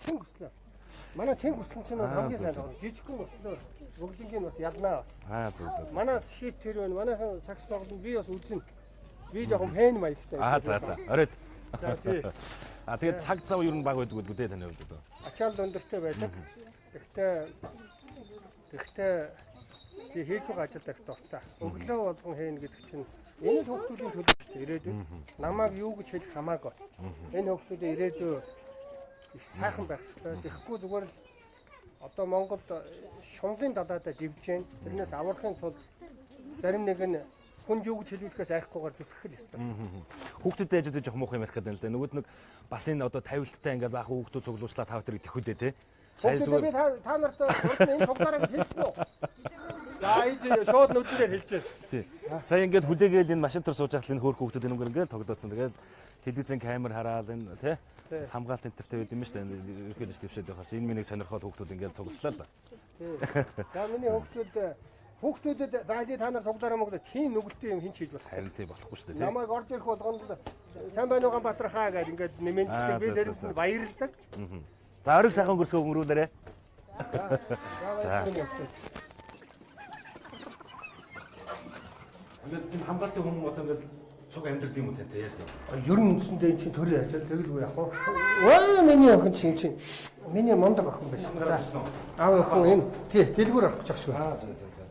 Цэнг хүслээ. Манай цэнг хүслэн чинь хамгийн сайн байна. Жижигхэн хүслээ. Бүгднийг бас ялнаа бас. Зөв. Манай шийт тэр байна. Манайхан сакс тоглоно би бас үзнэ. Би жоохон фэн маягтай. За. Оройд. За тий. Тэгээд цаг зав ер нь баг байдаг үү таны хувьд одоо? Ачаал өндөртэй байдаг. Гэхдээ би хийж байгаа ажил их дуртай. Өглөө болгон хийн гэдэг чинь энэ л хүмүүсийн төлөө шүү дээ. Ирээдүйд намайг юу гэж хэлэх хамаагүй. Энэ хүмүүсийн ирээдүй их сайхан байх хэрэгтэй. Тэгэхгүй зүгээр л одоо Монголд шунлын далаадаа живж гэн. Тэрнээс аврахын тулд зарим нэг нь хүн юу гэж хэлүүлэхээс айхгүйгээр зүтгэх л ёстой. Хүүхдүүдтэй ажил жоох муухай ярих гэдэг л да. Нөгөөд нэг бас энэ одоо тавилттай ингээд баахан хүүхдүүд цуглуулчлаа тав тэрийг тэхүүдээ те. Сайн зүгээр та нарт энэ цуглаараа гэж хэлсэн үү? За энэ шууд нүднээр хэлчихэ. Тий. Сая ингээд хүлээгээл энэ машин дээр сууж байхад энэ хөөх хүүхдүүд энэ ингээд тогтоодсон. Тэгээд телевизэн камер хараад энэ тий хамгаалт энтертэй байд юм шүү дээ. Ихэд ч твшээд байхад энэ минийг сонирхоод хүүхдүүд ингээд цуглуулчлаа л да. Тий. За миний хүүхдүүдэд заалий та нар цуглаараа мөгдө тийм нүгэлтэй юм хинч хийж болох. Харин тий болохгүй шүү дээ. Намайг орж ирэх болгонд сайн байна уу Ганбаатар хаа гэдэг ингээд нэмэнтдэг би дээрээс нь баярлдаг. За ориг сайхан өнгөрсгөө өнгөрүүлээрэ. За. Ингээд тийм хамгаалтын хүмүүс одоо ингээд цуг амьдрал юм уу тантай яа тийм. Ер нь үндсэндээ эн чинь төр яаж тэгэл үгүй яах вэ? Өө миний охин чинь миний мондог охин байна шүү. За. Аав охин энэ тий дэлгүүр авах гэж шүү. За.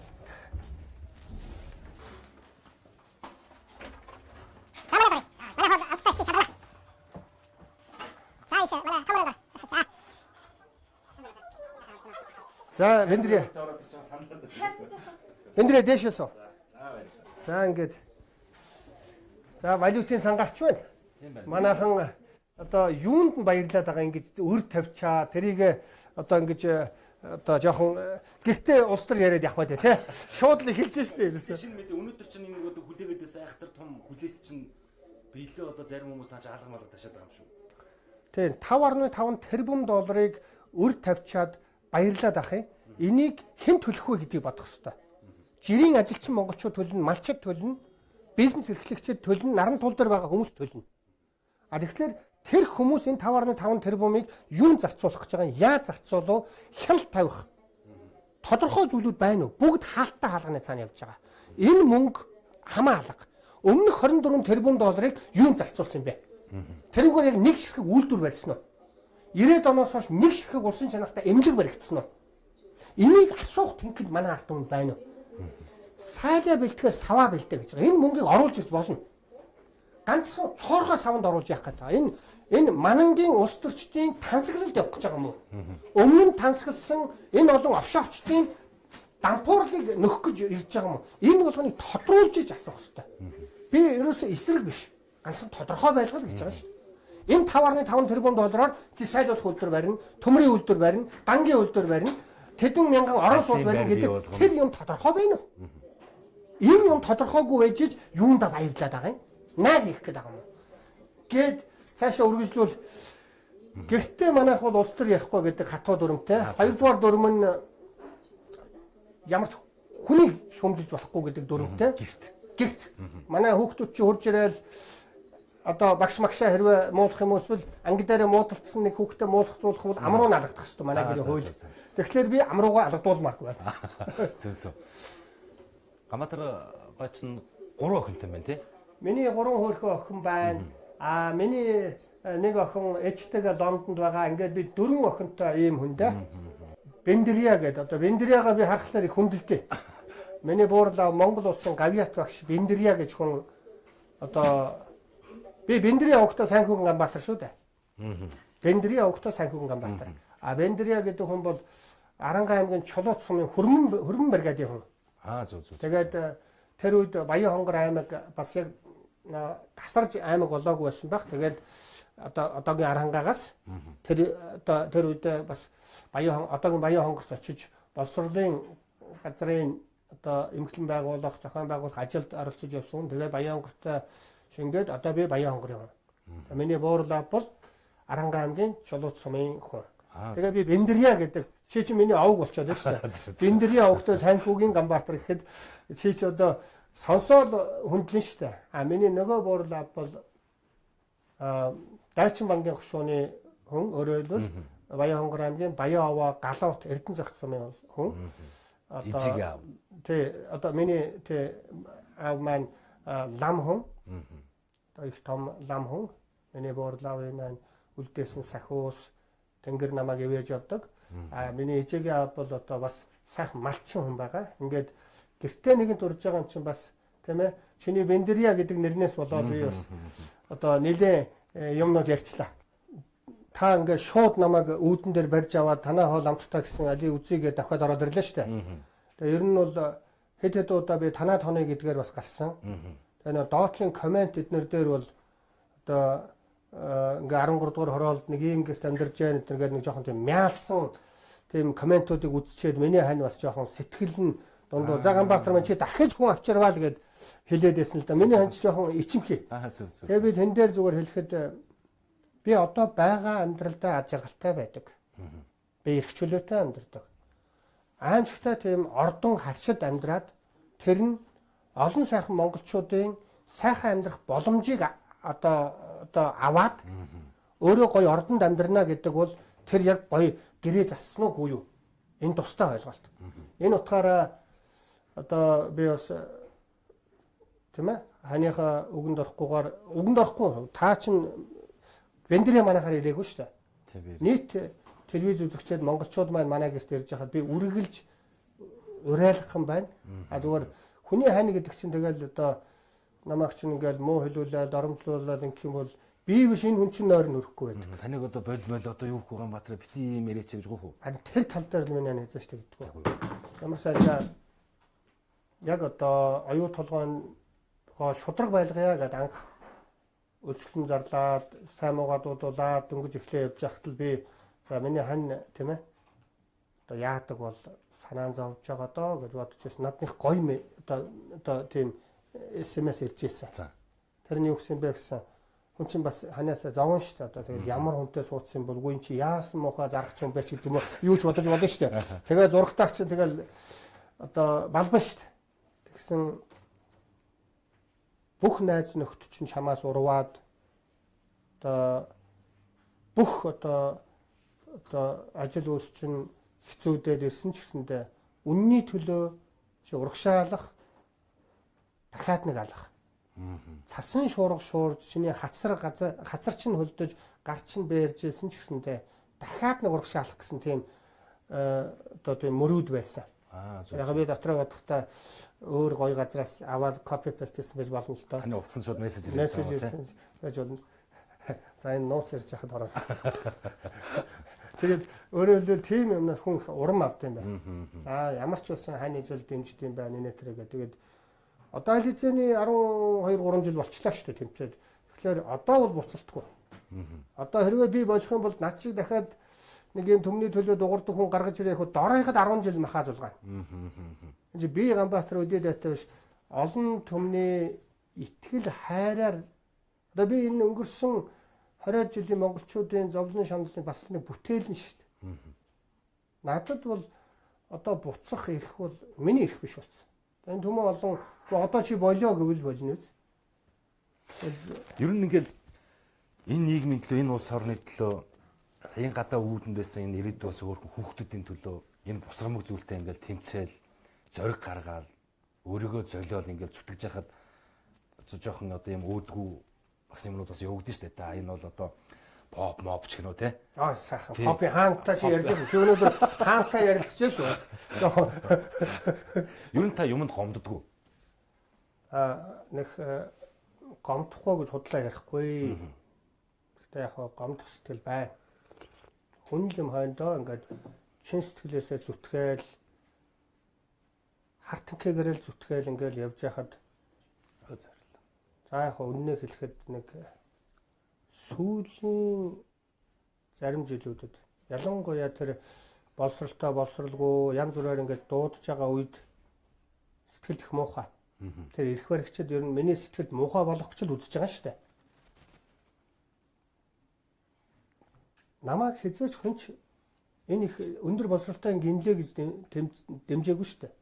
За, Бендрия. Бендрия дэшээсөө. За ингээд. За, валютын сангарч байна. Манайхан одоо юунд нь баярлаад байгаа ингэж өр тавьчаа тэрийг одоо ингэж одоо жоохон гэртээ улс төр яриад явах байдаг тий. Шууд л хэлж штэ ерөөсөө. Шинэ мэдээ өнөөдөр чинь нэг одоо хүлээгээдээс айхтар том хүлээлт чинь биелээ одоо зарим хүмүүс цааш алга малга ташаад байгаа юм шүү. Тийм 5.5 тэрбум долларыг өр тавьчаад баярлаад ах юм. Энийг хэн төлөх вэ гэдгийг бодох хэрэгтэй. Жирийн ажилчин монголчууд төлнө, малчид төлнө, бизнес эрхлэгчид төлнө, наран тул дээр байгаа хүмүүс төлнө. А тэгэхээр тэр хүмүүс энэ 5.5 тэрбумыг юунд зарцуулах гэж байгаа юм? Яаж зарцуулав? Хяналт тавих. Тодорхой зүйлүүд байна уу? Бүгд хаалттай хаалганы цаана явж байгаа. Энэ мөнгө хамаа алга. Өмнөх 24 тэрбум долларыг юунд зарцуулсан юм бэ? Тэрүүгээр яг нэг ширхэг үйлдвэр барьсан уу? 90-ад оноос хойш нэг ширхэг улсын чанартай эмнэлэг баригдсан уу? Энийг асуух тэнцэд манай ард түмэнд байна уу? Сайлаа бэлтгэхээр саваа бэлтээ гэж байгаа. Энэ мөнгийг оруулж ирж болно. Ганцхан цооргоо саванд оруулж явах гэдэг. Энэ манангийн улс төрчдийн тансаглалд явах гэж байгаа юм уу? Өмнө нь тансагласан энэ олон офшорчдын дампуурлыг нөхөх гэж ирж байгаа юм уу? Энэ болгоныг тодруулж иж асуух хэрэгтэй. Би ерөөсөө эсрэг биш. Ганцхан тодорхой байлгал гэж байгаа шүү дээ. Энэ 5.5 тэрбум доллараар зэсайлуулах үйлдвэр барина, төмрийн үйлдвэр барина, дангийн үйлдвэр барина. Тэдэн мянган орон сууц барина гэдэг тэр юм тодорхой байна уу? Энэ юм тодорхойгүй байж юунда баярлаад байгаа юм? Найл хийх гээд байгаа юм уу? Гэт цаашаа үргэлжлүүл гэртээ манайх бол улс төр ярихгүй гэдэг хатуу дүрмтэй. Хоёрдугаар дүрм нь ямар ч хүнийг шүмжилж болохгүй гэдэг дүрмтэй. Гэрт. Манай хүүхдүүд чи хурж ирэл одоо багш магшаа хэрвээ муулах юм уусвал анги дээрээ муудалцсан нэг хүүхдээ муулахцуулах бол амруу налгадах хэрэгтэй манай гэрийн хууль. Тэгэхээр би амруугаа алдуулмааргүй байна. Зөв. Ганбаатар гооч нь 3 охинтой байна тий? Миний 3 хөөрхөн охин байна. Миний нэг охин ээжтэйгээ Лондонд байгаа. Ингээд би 4 охинтой ийм хүн дээ. Бендрия гэдэг. Одоо Бендрияга би харахаар их хүндэлдэг. Миний буурлаа Монгол улсын гавьяат багш Бендрия гэж хүн одоо би Бендрия охтой Санхүүгэн Ганбаатар шүү дээ. Бендрия охтой Санхүүгэн Ганбаатар. Бендрия гэдэг хүн бол Аранга аймгийн Чулууц сумын хөрмөн бригадын хүн. Зөв. Тэгээд тэр үед Баян хонгор аймаг бас яг тасарж аймаг болоогүй байсан баг. Тэгээд одоогийн Арангаагаас тэр үед бас одоогийн Баян хонгорт очиж боловсролын газрын одоо эмхлэн байгуулах, зохион байгуулах ажилд оролцож явсан. Тэгээд Баян хонгортой шингээд одоо би Баян хонгорын хүн. Миний буурлаа бол Аранга аймгийн Чулууц сумын хүн. Тэгээ би Бендрия гэдэг чи чи миний овг болчиход байна шүү дээ. Бендрия овгтой Санхүүгийн Ганбаатар гэхэд чи чи одоо сонсоод хүндлэн шүү дээ. Миний нөгөө буурлаа бол Дайчин банкны гушууны хүн өөрөөр хэлбэл Баянхонгор аймгийн Баян-Овоо Галуут Эрдэнэ зах зуун хүн. Жижиг аав. Тий, одоо миний тий аав маань лам хүн. Одоо их том лам хүн. Миний буурлаавын маань үлдээсэн сахиус тэнгэр намайг ивэж явдаг. Миний ээжигийн аав бол одоо бас сайхан малчин хүн байгаа. Ингээд гэртээ нэгэнт урж байгаа юм чинь бас тийм ээ чиний Бендерия гэдэг нэрнээс болоод би бас одоо нэлээ юмнууд ярьчлаа. Та ингээд шууд намайг үүдэн дээр барьж аваад танаа хоол амттай гэсэн али үзийгээ давхад ороод ирлээ шүү дээ. Тэгээ ер нь бол хэд удаа би танаа тооны гэдгээр бас гарсан. Тэгээ нөө доотлын комент эднэр дээр бол одоо ингээ 13 дугаар хороолд нэг ийм гэрт амьдарч яа гэдэг нэг жоохон тийм мяалсан тийм комментуудыг үзчихэд миний хань бас жоохон сэтгэл нь дундуу Заганбаатар маань чи дахиж хүн авчирваа л гэд хэлээд байсан л да. Миний хань ч жоохон ичимхий. Тэгээ би тэн дээр зүгээр хэлэхэд би одоо байгаа амьдралдаа аз жаргалтай байдаг. Би эрх чөлөөтэй амьдардаг. Аимшигтай тийм ордон харшид амьдраад тэр нь олон сайхан монголчуудын сайхан амьдрах боломжийг одоо аваад өөрөө гоё ордонд амьдрна гэдэг бол тэр яг гоё гэрээ зассан уугүй юу? Энэ тустай ойлголт. Энэ утгаараа одоо би бас тийм ээ ханыхаа үгэнд орохгүй та чинь Бендерия манайхаар ирээгүй шүү дээ. Нийт телевиз үзэгчид монголчууд маань манай гэрт ирж байхад би үргэлж урайлах юм байна. Зүгээр хүний хань гэдэг чинь тэгэл одоо намайг чинь ингээл муу хэлүүлээд оромжлуулаад ингэх юм бол би биш энэ хүн чинь нойр нөрөхгүй байдаг. Таныг одоо болмол одоо юу гэх Улаанбаатар бити мэрэж гэж гоо. Харин тэр тал дээр миний нэ хийж штэ гэдэг. Ямар сайжаа яг одоо оюу толгойгоо шудраг байлгая гэд анх өсгсөн зарлаад сайн муугаа дуудуулаад дөнгөж эхлээ явж байхад л би за миний хань тийм ээ одоо яадаг бол санаан зовж байгаа доо гэж бодож байсан. Надных гоё одоо тийм SMS ирж ирсэн. Тэр нь юу гэсэн бэ гэсэн хүн чинь бас ханаасаа зовон шүү дээ. Одоо тэгээд ямар хүнтэй суудсан бол үгүй чи яасан муухай зарах юм бэ ч гэдэг юм уу юу ч бодож болно шүү дээ. Тэгээ зурагтаар чинь тэгэл одоо балбан шүү дээ. Тэгсэн бүх найз нөхд чинь чамаас урваад одоо бүх одоо ажил үйлс чинь хэцүүдээд ирсэн ч гэсэндээ үнний төлөө чи урагшаалах дахиад нэг алах. Цасан шуурга шуурж чиний хацар чинь хөлдөж гар чинь бээржсэн ч гэсэндээ дахиад нэг урагшаалах гэсэн тийм одоо тийм мөрөөд байсан. Яг би дотроо бодохдоо өөр гоё газраас аваад копи пест хийсэн байж болно л доо. Таны утсан шууд мессеж ирсэн байж болно. За энэ нууц ярьж яхад ороо. Тэгээд өөрөө л тийм юмнаас хүн урам авд юм байна. Ямар ч байсан хань ижил дэмжд юм байна нэ тэрэг. Тэгээд одоо лицений 12 3 жил болчлаа шүү дээ тэмцээд. Тэгэхээр одоо бол буцалтгүй. Одоо хэрвээ би болох юм бол над шиг дахиад нэг юм төмний төлөө дуурдаг хүн гаргаж ирэх хөө доройход 10 жил махаад улгаана. Энд би Ганбаатар үдээд байтай биш олон төмний итгэл хайраар одоо би энэ өнгөрсөн 20 жилийн монголчуудын зовлон шаналлын бас нэг бүтээл нь шүү дээ. Надад бол одоо буцах эрх бол миний эрх биш болсон. Энэ төмөө олон одоо чи болио гэвэл болно үү? Ер нь ингээл энэ нийгмийн төлөө энэ улс орны төлөө саяын гадаа үүдэн байсан энэ ирээдүйн бас өөр хүүхдүүдийн төлөө энэ бусрамг зүйлтэй ингээл тэмцээл зориг гаргаал өөрийгөө золиол ингээл зүтгэж яхад жоохон одоо юм өөдгүү бас юмнууд бас явагдаж штэ та энэ бол одоо pop mob ч гэнэ үү те сайхан попи хаантаа чи ярьж байгаа чи өнөөдөр хаантаа ярилцж шүү бас жоохон ер нь та юмд гомддгүү нэг гомдохгүй гэж худлаа ярихгүй гэхдээ яг гомдох сэтгэл бай хүн юм хойндоо ингээд чин сэтгэлээсээ зүтгээл хартанкэгэрэл зүтгээл ингээд явж байхад зарлаа. За яг үннээ хэлэхэд нэг сүүлийн зарим жилүүдэд ялангуяа тэр боловсралтай боловсралгүй янз бүрээр ингээд дуудаж байгаа үед сэтгэл их муухай. Тэр эрх баригчид ер нь миний сэтгэлд муухай болох гэж л үзэж байгаа шүү дээ. Намайг хизээч хүнч энэ их өндөр боловсралтай гинлээ гэж дэмжээгүй шүү дээ.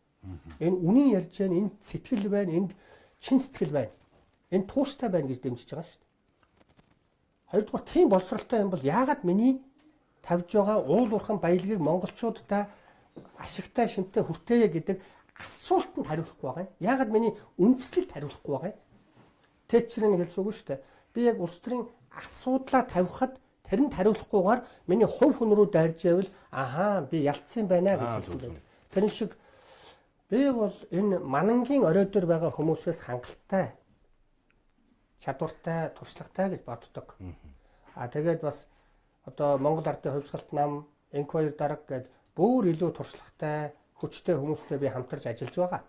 Энэ үнийн ярьж байгаа энэ сэтгэл байна, энд чин сэтгэл байна. Энэ тууштай байна гэж дэмжиж байгаа шүү дээ. Хоёрдугаар тийм боловсралтай юм бол яагаад миний тавьж байгаа уул уурхайн баялагийг монголчуудаа ашигтай шинтэй хүртээе гэдэг асуултанд хариулахгүй байгаа юм. Яагаад миний үндслэлд хариулахгүй байгаа юм? Тэтчрийн хэлсэн үг шүү дээ. Би яг улс төрийн асуудлаа тавихад тэрэнд хариулахгүйгээр миний хувь хүн рүү дайрж байвал би ялцсан байна гэж хэлсэн байдаг. Тэр шиг би бол энэ манангийн орой дээр байгаа хүмүүсээс хангалттай, чадвартай, туршлагатай гэж боддог. Тэгээд бас одоо Монгол Ардын хувьсгалт нам, Enquirer дарга гэдэг бүр илүү туршлагатай, хүчтэй хүмүүстэй би хамтарч ажиллаж байгаа.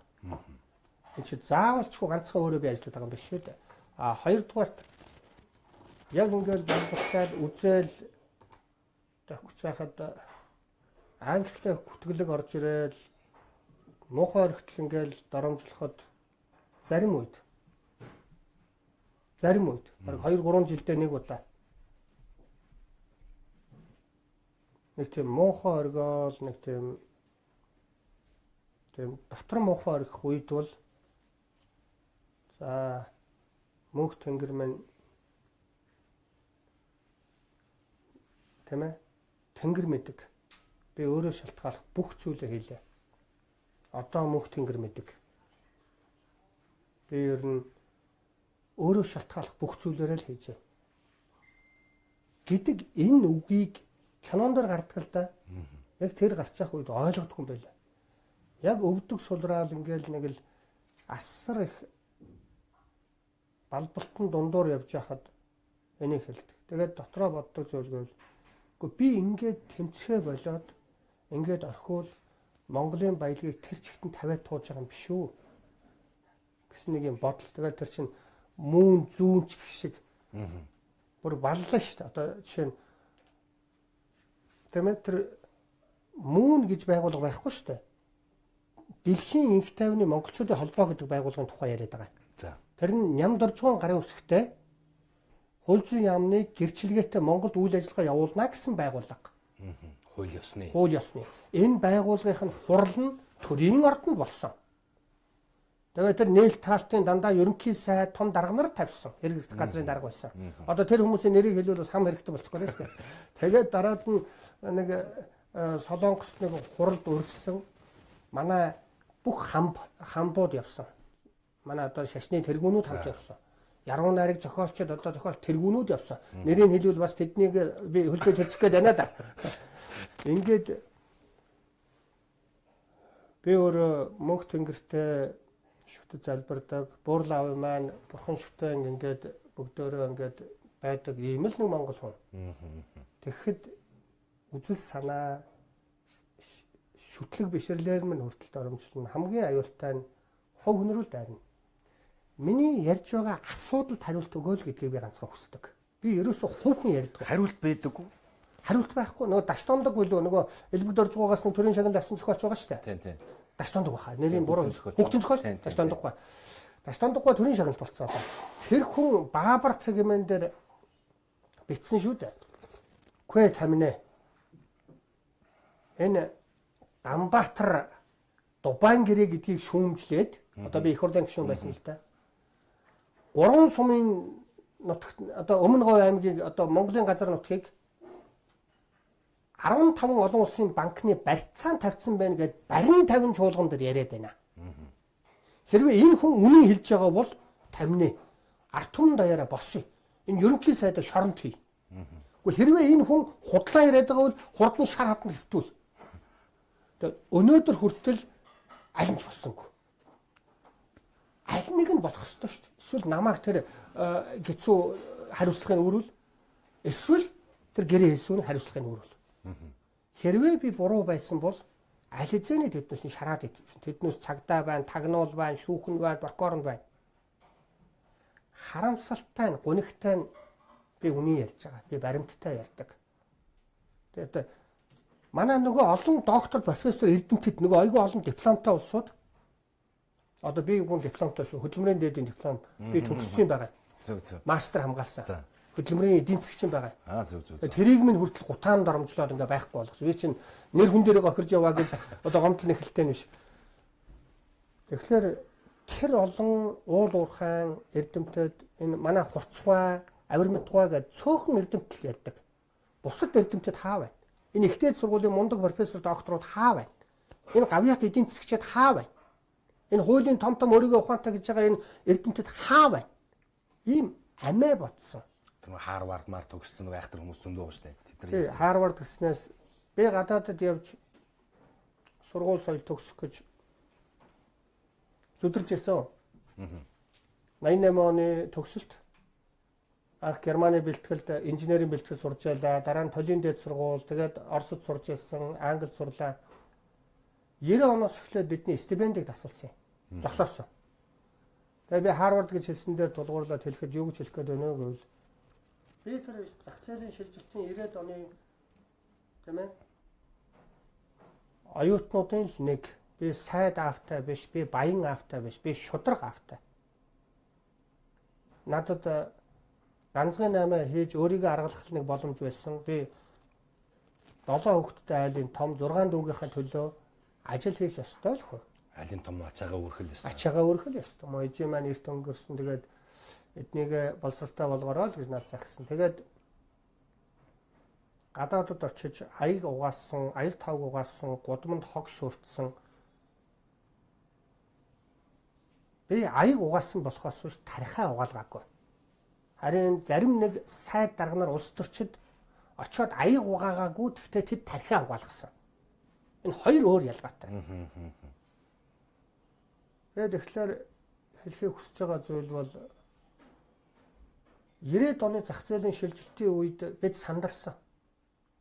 Энэ чи заавалчгүй ганцхан өөрөө би ажилладаг юм биш шүү дээ. Хоёрдугаарт яг ингээл болцоод үзэл тохиолж байхад аимшигтай хүтгэлэг орж ирэл муухай өргөтөл ингээл доромжлоход зарим үед баг 2-3 жилдээ нэг удаа нэг тийм муухай оргиол нэг тийм дотор муухай оргих үед бол за мөнх тэнгэр минь тийм ээ тэнгэр мэдэг би өөрөө шалтгаалах бүх зүйлээ хийлээ. Одоо мөнх тэнгэр мэдэг би ер нь өөрөө шалтгаалах бүх зүйлээрээ л хийжээ гэдэг энэ үгийг кинонд гардаг л да. Яг тэр гарч явах үед ойлгодгүй юм байлаа. Яг өвдөг сулраал ингээл нэг л асар их балбалтын дундуур явж байхад энийг хэлдэг. Тэгээд дотроо боддог зүйлгүй. Гэхдээ би ингээд тэмцэхэ болоод ингээд орхиул Монголын баялагийг тэр чигтэн тавиад тууж байгаа юм биш үү гэсэн нэг юм бодол. Тэгээд тэр чинь мөн зүүнч гэх шиг бүр баллаа шүү дээ. Одоо жишээ нь тэр мөн гэж байгууллага байхгүй шүү дээ. Дэлхийн инх тайвны монголчуудын холбоо гэдэг байгууллагын тухай яриад байгаа. За. Тэр нь ням доржгоон гарын үсгтэй хууль зүйн яамны гэрчлэгээтэй Монголд үйл ажиллагаа явуулна гэсэн байгууллага. Хууль ёсны. Энэ байгууллагын хурал нь төрийн ордонд болсон. Тэгээд тэр нээлт таалтын дандаа ерөнхий сайд том дарга нар тавьсан. Хэрэг газрын дарга байсан. Одоо тэр хүмүүсийн нэрийг хэлвэл бас хам хэрэгтэй болчихгоо шүү дээ. Тэгээд дараад нь нэг Солонгос нэг хуралд үргэлжсэн манай бүх хамбууд явсан. Манай одоо шашны тэргүүнүүд хамт явсан. Яруу найрыг зохиолчид одоо зохиолч тэргүүнүүд явсан. Нэрийг хэлвэл бас тэднийг би хөлбөж хэлчих гээд байна да. Ингээд би өөрөө мөнх тэнгэртэй шүтэ залбирдаг, буурлаа авь маань бурхан шүтэн ингээд бүгдөө ингээд байдаг ийм л нэг монгол хүн. Тэгэхэд үзэл санаа шүтлэг бишрлэр минь хүртэл оромжлно хамгийн аюултай нь хувь хүн рүү дайрна. Миний ярьж байгаа асуудалд хариулт өгөөл гэдгийг би ганцхан хүсдэг. Би ерөөсөө хувь хүн ярьдаг. Хариулт байдаггүй. Хариулт байхгүй. Нөгөө дашдондог билүү нөгөө элбэг доржгоогоос нэг төрийн шагнал авсан зохиолч байгаа шүү дээ. Тийм. Дашдондог баха. Нэрийн буруу хүүхдийн зохиолч дашдондоггүй. Дашдондоггүй төрийн шагналт болцсон. Тэр хүн Баабар цэгмэн дээр битсэн шүү дээ. Үгүй таминэ. Энэ Дамбаатар Дубайн гэрээ гэдгийг шүүмжлээд одоо би их хурлын гишүүн байсан л да. 3 сумын нутагт одоо Өмнө Говь аймгийг одоо Монголын газар нутгийг 15 олон улсын банкны барьцаан тавьсан байна гэд барин 50 чуулган дээр яриад байна. Хэрвээ энэ хүн үнэн хэлж байгаа бол таминэ. Ард түмэн даяараа босъё. Энэ ерөнхий сайдаа шоронд хий. Гэхдээ хэрвээ энэ хүн худлаа яриад байгаа бол хурдны шар хатанд хэвтүүл. Тэгээд өнөөдөр хүртэл аль нь ч болсонгүй. Аль нэг нь болох ёстой шүү дээ. Эсвэл намайг тэр гизүү хариуцлагын өрөөл эсвэл тэр гэрээ хэлсүүн хариуцлагын өрөөл. Хэрвээ би буруу байсан бол аль хэзээний тэднээс нь шараад идсэн. Тэднээс цагдаа байна, тагнуул байна, шүүхэн байна, прокурор байна. Харамсалтай нь, гунигтай нь би үнийг ярьж байгаа. Би баримттай ярьдаг. Тэгээд манай нөгөө олон доктор, профессор эрдэмтэд нөгөө айгүй олон дипломтой улсууд одоо би гүн дипломтой шүү. Хөдөлмөрийн дээдийн диплом би төгссөн байгаа. Мастер хамгаалсан. Хөдөлмөрийн эдийн засгийн байгаа. Тэрийг минь хүртэл гутаанд оромжлоод ингээ байхгүй болгосон. Би чинь нэр хүн дээрээ гохирж яваа гэж одоо гомдол нэхэлтэй нь биш. Тэгэхээр тэр олон уул уурхайн эрдэмтэд энэ манай Хувцгай, Авир Мэдгай гэдэг цөөхөн эрдэмтэл ярьдаг. Бусад эрдэмтэд хаа байна? Энэ ихтэй сургуулийн мундаг профессор докторууд хаа байна? Энэ гавьяат эдийн засгчид хаа байна? Энэ хуулийн том өөрийгөө ухаантай гэж байгаа энэ эрдэмтэд хаа байна? Ийм амиа бодсон. Тэр Харвард мар төгссөн нэг айхтар хүмүүс зөндөө байгаа шүү дээ. Тэд нар Харвард гэснээс би гадаадд явж сургууль соёл төгсөх гэж зүдэрч ирсэн. 88 оны төгсөлт анх Германы бэлтгэлд инженерийн бэлтгэл сурж байлаа. Дараа нь Полын дээд сургууль, тэгээд Оросд сурж ирсэн, Англид сурлаа. 90 оноос эхлээд бидний стипендийг тасалсан юм. Зогсоосон. Тэгээд би Харвард гэж хэлсэн дээр тулгуурлаад хэлэхэд юу гэж хэлэх гээд байна вэ гэвэл би тэр зах зээлийн шилжилтийн 90-ад оны тийм ээ оюутнуудын л нэг. Би сайд аавтай биш, би баян аавтай биш, би шудраг аавтай. Надад ганцхан 8 хийж өөрийгөө аргалах нэг боломж байсан. Би 7 хүүхэдтэй айлын том 6 дүүгийнхээ төлөө ажил хийх ёстой л хүн. Айлын том ачаагаа өрхөл ёстой. Ачаагаа өрхөл ёстой. Мо эжээ маань эрт өнгөрсөн. Тэгээд эднийг боловсралтай болгороо л гэж над загсан. Тэгээд гадаадд очиж аяг угаасан, аяг тавг угаасан, гудамд хог шүртсэн. Би аяг угаасан болохоос биш тархиа угаалгаагүй. Харин зарим нэг сайд дарга нар улс төрчид очиод аяг угаагаагүй гэхдээ тэд тархиа угаалгасан. Энэ хоёр өөр ялгаатай. Тэгээд тэгэхээр хэлхийг хүсэж байгаа зүйл бол 90-ад оны зах зээлийн шилжилтийн үед бид сандарсан.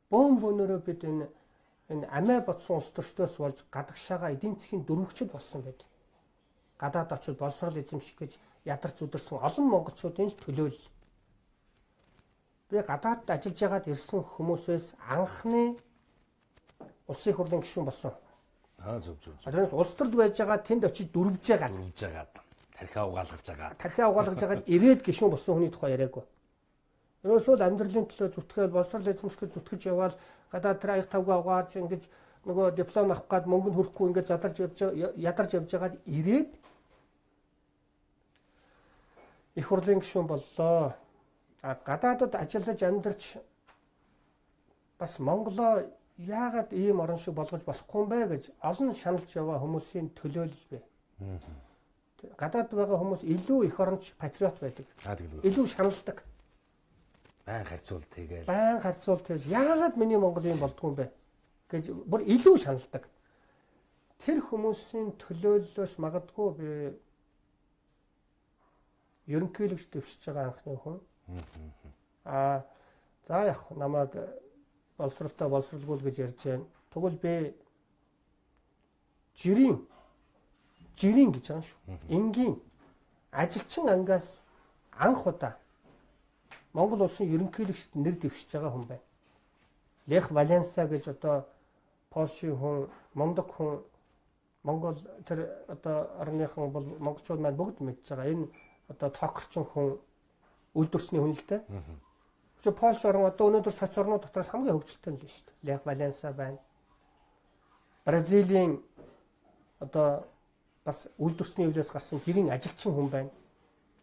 Бөөн бөөнөрөө бид энэ амиа бодсон улс төрчдөөс болж гадагшаага эдийн засгийн дөрвөгчд болсон байдаг. Гадаад очиж боловсрол эзэмших гэж ядарч зүдэрсэн олон монголчуудын төлөөлөл. Би гадаадд ажиллаж байгаад ирсэн хүмүүсээс анхны улсын их хурлын гишүүн болсон. Зөв. Тэрнээс улс төрд байж байгаа тэнд очиж дөрвж байгаад тархиа угаалгаж байгаа. Тархиа угаалгаж байгаад ирээд гишүүн болсон хүний тухай яриаггүй. Ерөөсөө амьдралын төлөө зүтгэл боловсрол эзэмших зүтгэж яваал гадаад тэр аяг тавгаа угааж ингэж нөгөө диплом авах гад мөнгө нь хүрэхгүй ингэж ядарч явж байгаад ирээд их хурлын гишүүн боллоо. Гадаадд ажиллаж амьдарч бас Монголоо яагаад ийм орн шиг болгож болохгүй юм бэ гэж олон шаналж яваа хүмүүсийн төлөөлөл бай. Гадаад байгаа хүмүүс илүү их оронч патриот байдаг. Илүү шаналдаг. Баян харьцуулт хийгээл. Баян харьцуулт хийж яагаад миний Монгол юм болдгүй юм бэ гэж бүр илүү шаналдаг. Тэр хүмүүсийн төлөөллөөс магадгүй би ерөнхийлөгч дэвшиж байгаа анхны хүн. За яг намайг боловсралтай боловсралгүй гэж ярьж байна. Тэгвэл би жирийн гэж байгаа шүү. Энгийн ажилчин ангиас анх удаа Монгол улсын ерөнхийлөгчд нэр дэвшиж байгаа хүн байна. Лех Валенса гэж одоо Польшийн хүн, мундаг хүн, Монгол тэр одоо орныхан бол монголчууд маань бүгд мэдж байгаа. Энэ одоо токорчин хүн үйлдвэрчний хүн л дээ. Польш орн одоо өнөөдөр соц орнууд дотроос хамгийн хөгжилтэй нь л шүү дээ. Лех Валенса байна. Бразилийн одоо бас үйлдвэрчний хөвлөөс гарсан жирийн ажилчин хүн байна.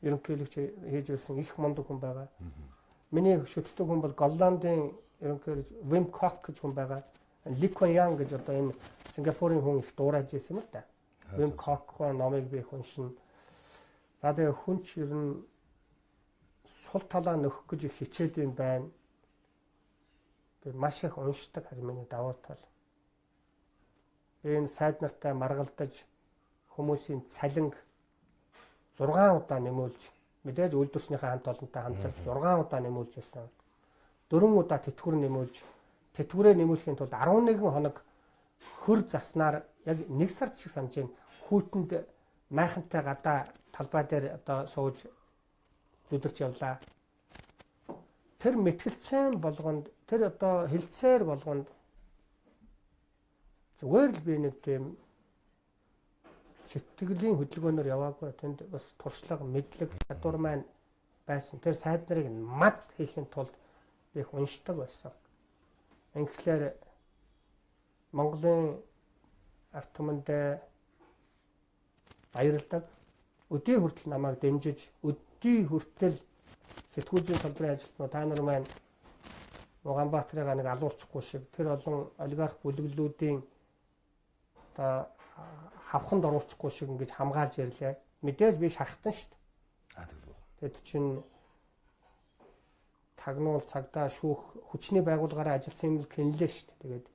Ерөнхийлөгч хийж байсан их мундаг хүн байгаа. Миний шүтдэг хүн бол Голландын ерөнхийлөгч Wim Kok гэж хүн байгаа. Lee Kuan Yew гэж одоо энэ Сингапурын хүн их дуурайж ирсэн юм да. Wim Kok-ын номыг би уншина. За тэгээ хүн ч ер нь сул талаа нөхөх гэж их хичээд юм байна. Би маш их уншдаг харин миний давуу тал. Энэ сайд нартай маргалдаж хүмүүсийн цалинг 6 удаа нэмүүлж мэдээж үйлдвэрчнийхээ хамт олонтой хамтарч 6 удаа нэмүүлж байсан. 4 удаа тэтгэвэр нэмүүлж тэтгэврээ нэмүүлэхийн тулд 11 хоног хөр заснаар яг 1 сар шиг санаж байна. Хүүтэнд майхантай гадаа талбай дээр одоо сууж зүдэрч явлаа. Тэр мэтгэлцэн болгонд тэр одоо хилцээр болгонд зүгээр л би нэг тийм сэтгэлийн хөдөлгөөнөөр яваагүй. Тэнд бас туршлага, мэдлэг, чадвар маань байсан. Тэр сайд нарыг мад хийхин тулд би их уншдаг байсан. Инхээр Монголын ард түмэнд баярлдаг. Өдий хүртэл намайг дэмжиж, өдий хүртэл сэтгүүл зүйн салбарын ажилтнууд та нар маань Улаанбаатарыг нэг алуулчихгүй шиг тэр олон олигарх бүлэглүүдийн одоо хавханд оруулахгүй шиг ингэж хамгаалж ирлээ. Мэдээж би шархтан шүү дээ. Тэгэд чинь тагнуул цагдаа шүүх хүчний байгууллагаараа ажилласан юм гинлээ шүү дээ. Тэгээд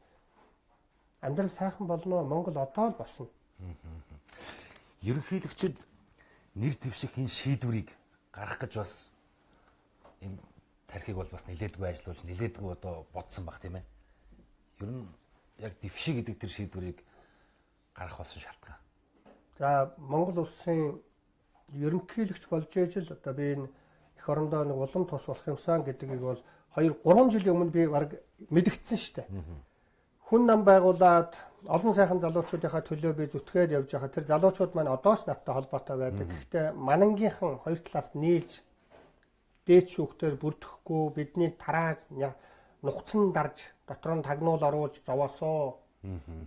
амьдрал сайхан болно Монгол одоо л босно. Ерөнхийлөгчд нэр дэвших энэ шийдвэрийг гаргах гэж бас энэ тархийг бол бас нилээдгүй ажиллуулж нилээдгүй одоо бодсон баг тийм ээ. Ер нь яг дэвших гэдэг тэр шийдвэрийг гарах болсон шалтгаан. За Монгол улсын ерөнхийлөгч болж ижил одоо би энэ эх орондоо нэг улам тус болох юмсан гэдгийг бол 2-3 жилийн өмнө би баг мэдгдсэн шүү дээ. Хүн нам байгуулад олон сайхан залуучуудынхаа төлөө би зүтгээд явж байгаа. Тэр залуучууд маань одоос надтай холбоотой байдаг. Гэхдээ манангийнхан хоёр талаас нийлж дээд шүүхтэр бүрдэхгүй бидний тарааж нухацсан дарж дотор нь тагнуул оруулж зовоосоо.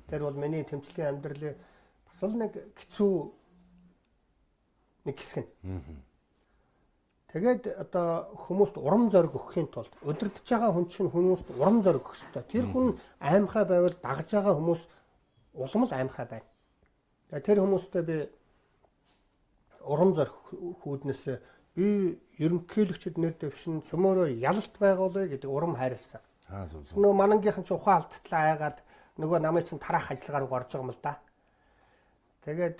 Тэр бол миний тэмцлийн амьдралын бас л нэг хэцүү нэг хэсэг нь. Тэгээд одоо хүмүүст урам зориг өгөхийн тулд удирдах байгаа хүн чинь хүмүүст урам зориг өгөх ёстой. Тэр хүн аймхай байвал дагж байгаа хүмүүс улам л аймхай байна. Тэр хүмүүстээ би урам зориг хүүднээс би ерөнхийлөгчд нэр дэвшин цөмөөрөө ялалт байгуулъя гэдэг урам хайрлсан. Нөгөө манангийнхан ч ухаан алдтлаа айгаад нөгөө намайг чинь тараах ажиллагаа руу орж байгаа юм л да. Тэгээд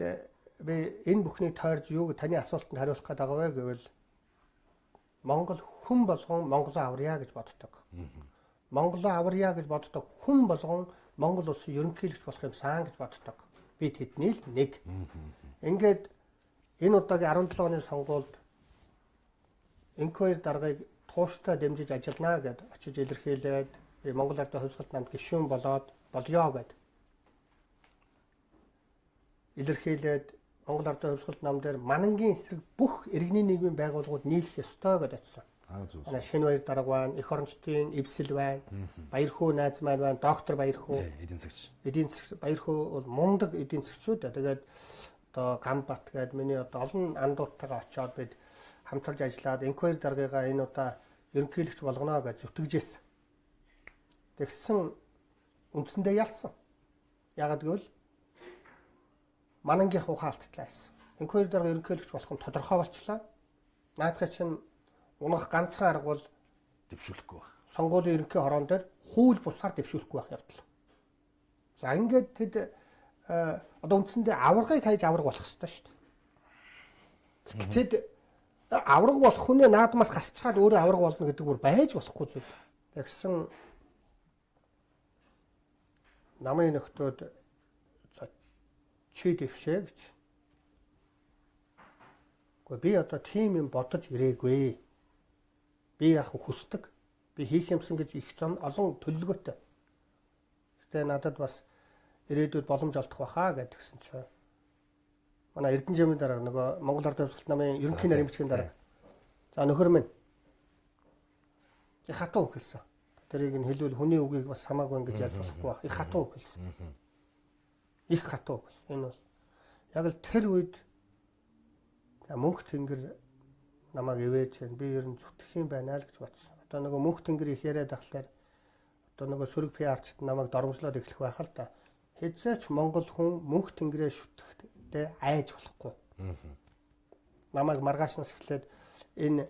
би энэ бүхний тойрж юуг таны асуултанд хариулах гээд байгаа вэ гэвэл Монгол хүн болгон Монголоо аварья гэж боддог. Монголоо аварья гэж боддог хүн болгон Монгол улсын ерөнхийлөгч болох юмсан гэж боддог. Би тэдний л нэг. Ингээд энэ удаагийн 17 оны сонгуульд инквайр даргаыг тууштай дэмжиж ажиллана гэд очиж илэрхийлээд би Монгол Ардын хувьсгалт намд гишүүн болоод болёо гэд илэрхийлээд Монгол Ардын хувьсгалт нам дээр манангийн эсрэг бүх иргэний нийгмийн байгууллагууд нийлэх ёстой гэж очсон. Манай Шинбаяр дарга байна, эх орончдын эвсэл байна, Баярхүү найз маань байна, доктор Баярхүү. Эдийн засагч Баярхүү бол мундаг эдийн засгчүүд. Тэгээд одоо Гамбат гээд миний одоо олон андуутайгаа очиод бид хамтарч ажиллаад инквайр даргыгаа энэ удаа ерөнхийлөгч болгоно гэж зүтгэжсэн. Тэгсэн үндсэндээ ялсан. Яагаад гэвэл манангийн ухаалттлаас инквайр дарга ерөнхийлөгч болох нь тодорхой болчлаа. Наадхай чинь унах ганцхан арга бол дэвшүүлэхгүй байх. Сонгуулийн ерөнхий хорон дээр хууль бусаар дэвшүүлэхгүй байх явдал. За ингээд тэд одоо үндсэндээ аваргыг хайж авраг болох хэрэгтэй шүү дээ. Тэд авраг болох хүнээ наадмаас гасчихад өөрөө авраг болно гэдэг бүр байж болохгүй зүйл. Тэгсэн намын нөхдөөд чи дэвшээ гэж. Гэхдээ би одоо тийм юм бодож ирээгүй. Би яг хүсдэг. Би хийх юмсан гэж их олон төлөвлөгөөтэй. Гэтэ надад бас ирээдүйд боломж олдох байхаа гэдгсэн чинь. Манай Эрдэнэжмийн дарга нөгөө Монгол Ардын хувьсгалт намын ерөнхий нарийн бичгийн дарга. За нөхөр минь. И хатуу үг хэлсэн. Тэрийг нь хэлвэл хүний үгийг бас хамаагүй ингэж яаж болохгүй байх. Их хатуу үг хэлсэн. Их хатуу үг. Энэ бол яг л тэр үед мөнх тэнгэр намайг ивэж би ер нь зүтгэх юм байна л гэж бодсон. Одоо нөгөө мөнх тэнгэр их яриад ахлаар одоо нөгөө сөрөг PR-чд намайг доромжлоод эхлэх байх л да. Хэзээч Монгол хүн мөнх тэнгэрээ шүтгэхдээ айж болохгүй. Намайг маргаашнаас эхлээд энэ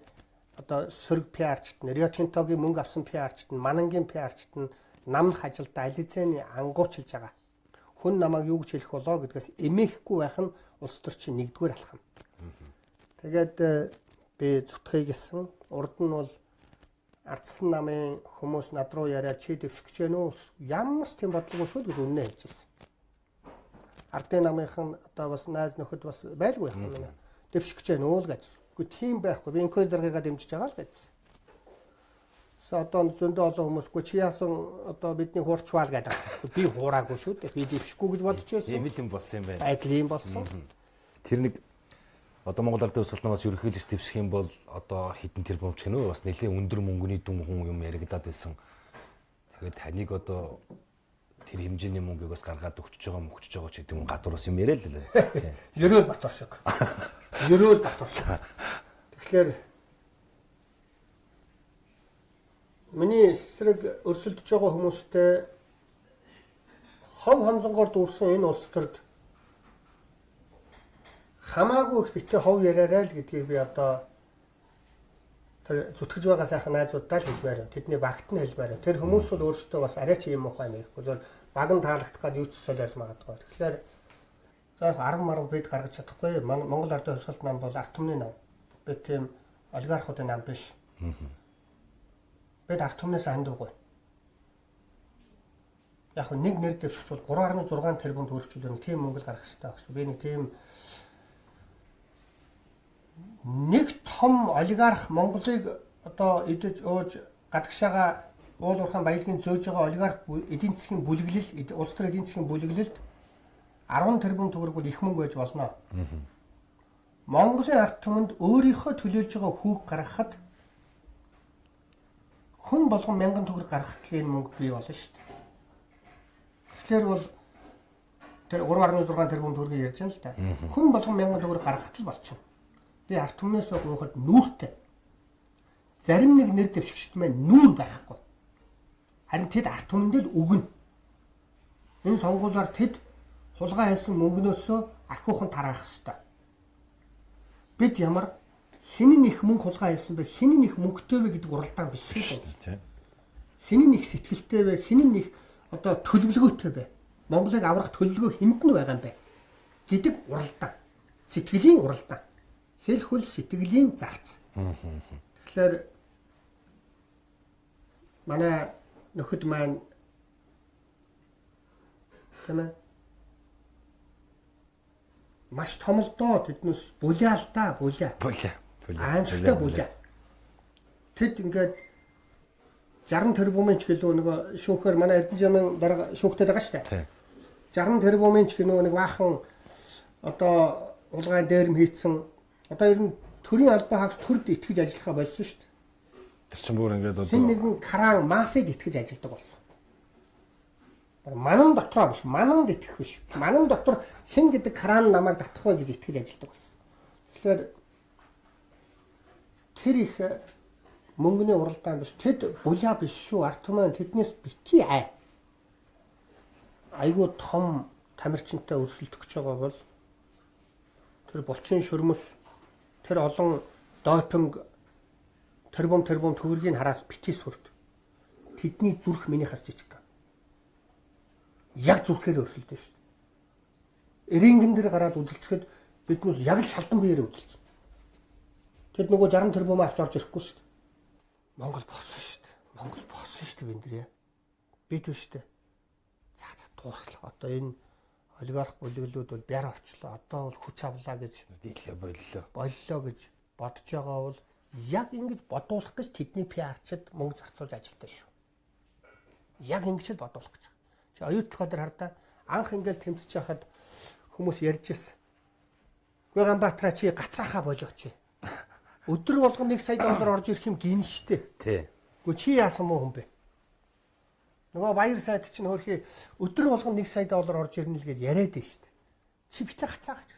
одоо сөрөг PR-чд нь Рио Тинтогийн мөнгө авсан PR-чд нь манангийн PR-чд нь намх ажилдаа ализэний ангуучилж байгаа. Хүн намайг юу гэж хэлэх болоо гэдгээс эмээхгүй байх нь улс төрчин нэгдүгээр алхам. Тэгээд би зүтгэе гэсэн. Урд нь бол ардсан намын хүмүүс над руу яриад чи дэвших гэж байна уу? Ямар ч тийм бодлого шүү гэж үннээ хэлж ирсэн. Ардын намынхан одоо бас найз нөхөд бас байлгүй юм байна. Дэвших гэж байна уу гэж. Үгүй тийм байхгүй. Би инквайр даргыгаа дэмжиж байгаа л гэсэн. Одоо зөндөө олон хүмүүсгүй чи яасан одоо бидний хуурчвал гэдэг. Би хуураагүй шүү дээ. Би дэвшихгүй гэж бодож байсан. Ийм юм болсон юм байна. Айдл юм болсон. Тэр нэг одоо Монгол Ардын хувьсгалт намаас ерөнхийлөгч дэвших юм бол одоо хэдэн тэрбум ч гэнэ бас нэлээд өндөр мөнгөний дүн хүн юм яригадаад байсан. Тэгээд таныг одоо тэр хэмжээний мөнгөийг бас гаргаад өгчөж байгаа ч гэдэг юм гадуур бас юм яриа л лээ. Ерөөл Батор шиг. Ерөөл Батор. Тэгэхээр Миний эсрэг өрсөлдөж байгаа хүмүүстэй хом хонзонгоор дүүрсэн энэ улс төрд хамаагүй их битээ хов яриарай л гэдгийг би одоо тэр зүтгэж байгаа сайхан найзуудтай л хэлмээр байна. Тэдний багт нь хэлмээр байна. Тэр хүмүүс бол өөрсдөө бас арай ч юм ухаан нэхгүй зөв баг нь таалагдах гад юу ч солиорж магадгүй. Тэгэхээр за яг 10 марга бид гаргаж чадахгүй. Монгол Ардын хувьсгалт нам бол ард түмний нам. Бид тийм олигархуудын нам биш. Бид ард түмнээс хандваргүй. Яг нэг нэр дэвшигч бол 3.6 тэрбум төгрөгчөлөө тийм мөнгө гаргах хэрэгтэй байх шүү. Би нэг тийм нэг том олигарх Монголыг одоо идэж ууж гадагшаага уул уурхайн баялагын зөөж байгаа олигарх эдийн засгийн бүлэглэл улс төр эдийн засгийн бүлэглэлд 10 тэрбум төгрөг бол их мөнгө байж болно. Монголын ард түмэнд өөрийнхөө төлөөлж байгаа хүүг гаргахад хүн болгон 1000 төгрөг гаргахад энэ мөнгө бий болно шүү дээ. Тэгэхээр бол тэр 3.6 тэрбум төгрөгийг ярьж байна л да. Хүн болгон 1000 төгрөг гаргахад л болчихно. Би ард түмнээс гоохот нүүртэй. Зарим нэг нэр дэвшигчд маань нүүр байхгүй. Харин тэд ард түмэндээ л өгнө. Энэ сонгуулиар тэд хулгай хийсэн мөнгнөөсөө ахиухан тараах ёстой. Бид ямар хинэн их мөнгө хулгай хийсэн бэ? Хинэн их мөнгөтэй вэ гэдэг уралдаан биш шүү дээ. Хинэн их сэтгэлтэй вэ? Хинэн их одоо төлөвлөгөөтэй бэ? Монголыг аврах төлөвлөгөө хэнд нь байгаа юм бэ гэдэг уралдаан. Сэтгэлийн уралдаан. Хэл хөл сэтгэлийн зарц. Тэгэхээр манай нөхөд маань тэмээ маш том л доо тэднээс булаа л да булаа. Аимшигтай булаа. Тэд ингээд 60 тэрбумын ч гэлөө нөгөө шүүхээр манай Эрдэнэжмийн дарга шүүхтэй байгаа шүү дээ. 60 тэрбумын ч гэнөө нэг баахан одоо улгаан дээрм хийцэн одоо ер нь төрийн албан хаагч төрд итгэж ажиллахаа болсон шүү дээ. Тэр чинь бүр ингээд одоо хэн нэгэн кран мафиад итгэж ажилладаг болсон. Манан дотроо биш, мананд итгэх биш. Манан дотор хэн гэдэг кран намайг татах вэ гэж итгэж ажилладаг болсон. Тэгэхээр тэр их мөнгөний уралдаан биш. Тэд булаа биш шүү. Ард түмэн тэднээс битгий ай. Айгуу том тамирчинтай өрсөлдөх гэж байгаа бол тэр булчин шөрмөс тэр олон допинг тэрбум төгрөгийг хараад битгий сүрд. Тэдний зүрх минийхээс жижиг. Яг зүрхээр өрсөлдөн шүү дээ. Эрингэн дээр гараад үзэлцэхэд биднээс яг л шалдан биеэр үзэлцэн. Тэд нөгөө 60 тэрбум авч орж ирэхгүй шүү дээ. Монгол болсон шүү дээ. Монгол болсон шүү дээ бид нэр. Бид биш дээ. За дуусла. Одоо энэ олигарх бүлэглүүд бол бяр орчлоо. Одоо бол хүч авлаа гэж дийлхэ боллоо. Боллоо гэж бодож байгаа бол яг ингэж бодуулах гэж тэдний пиарчид мөнгө зарцуулж ажилтаа шүү. Яг ингэж л бодуулах гэж. Чи оюутлахаа дээр хардаа анх ингээл тэмцэж байхад хүмүүс ярьж ирсэн. Гүй Ганбаатараа чи гацаахаа болооч. Өдөр болгон 1 сая доллар орж ирэх юм гин штэ. Тий. Гүй чи яасан мó хүн бэ? Нөгөө баяр сайд чинь хөрхи өдөр болгон 1 сая доллар орж ирнэ л гэж яриад байна штэ. Чи битээ гацаагач.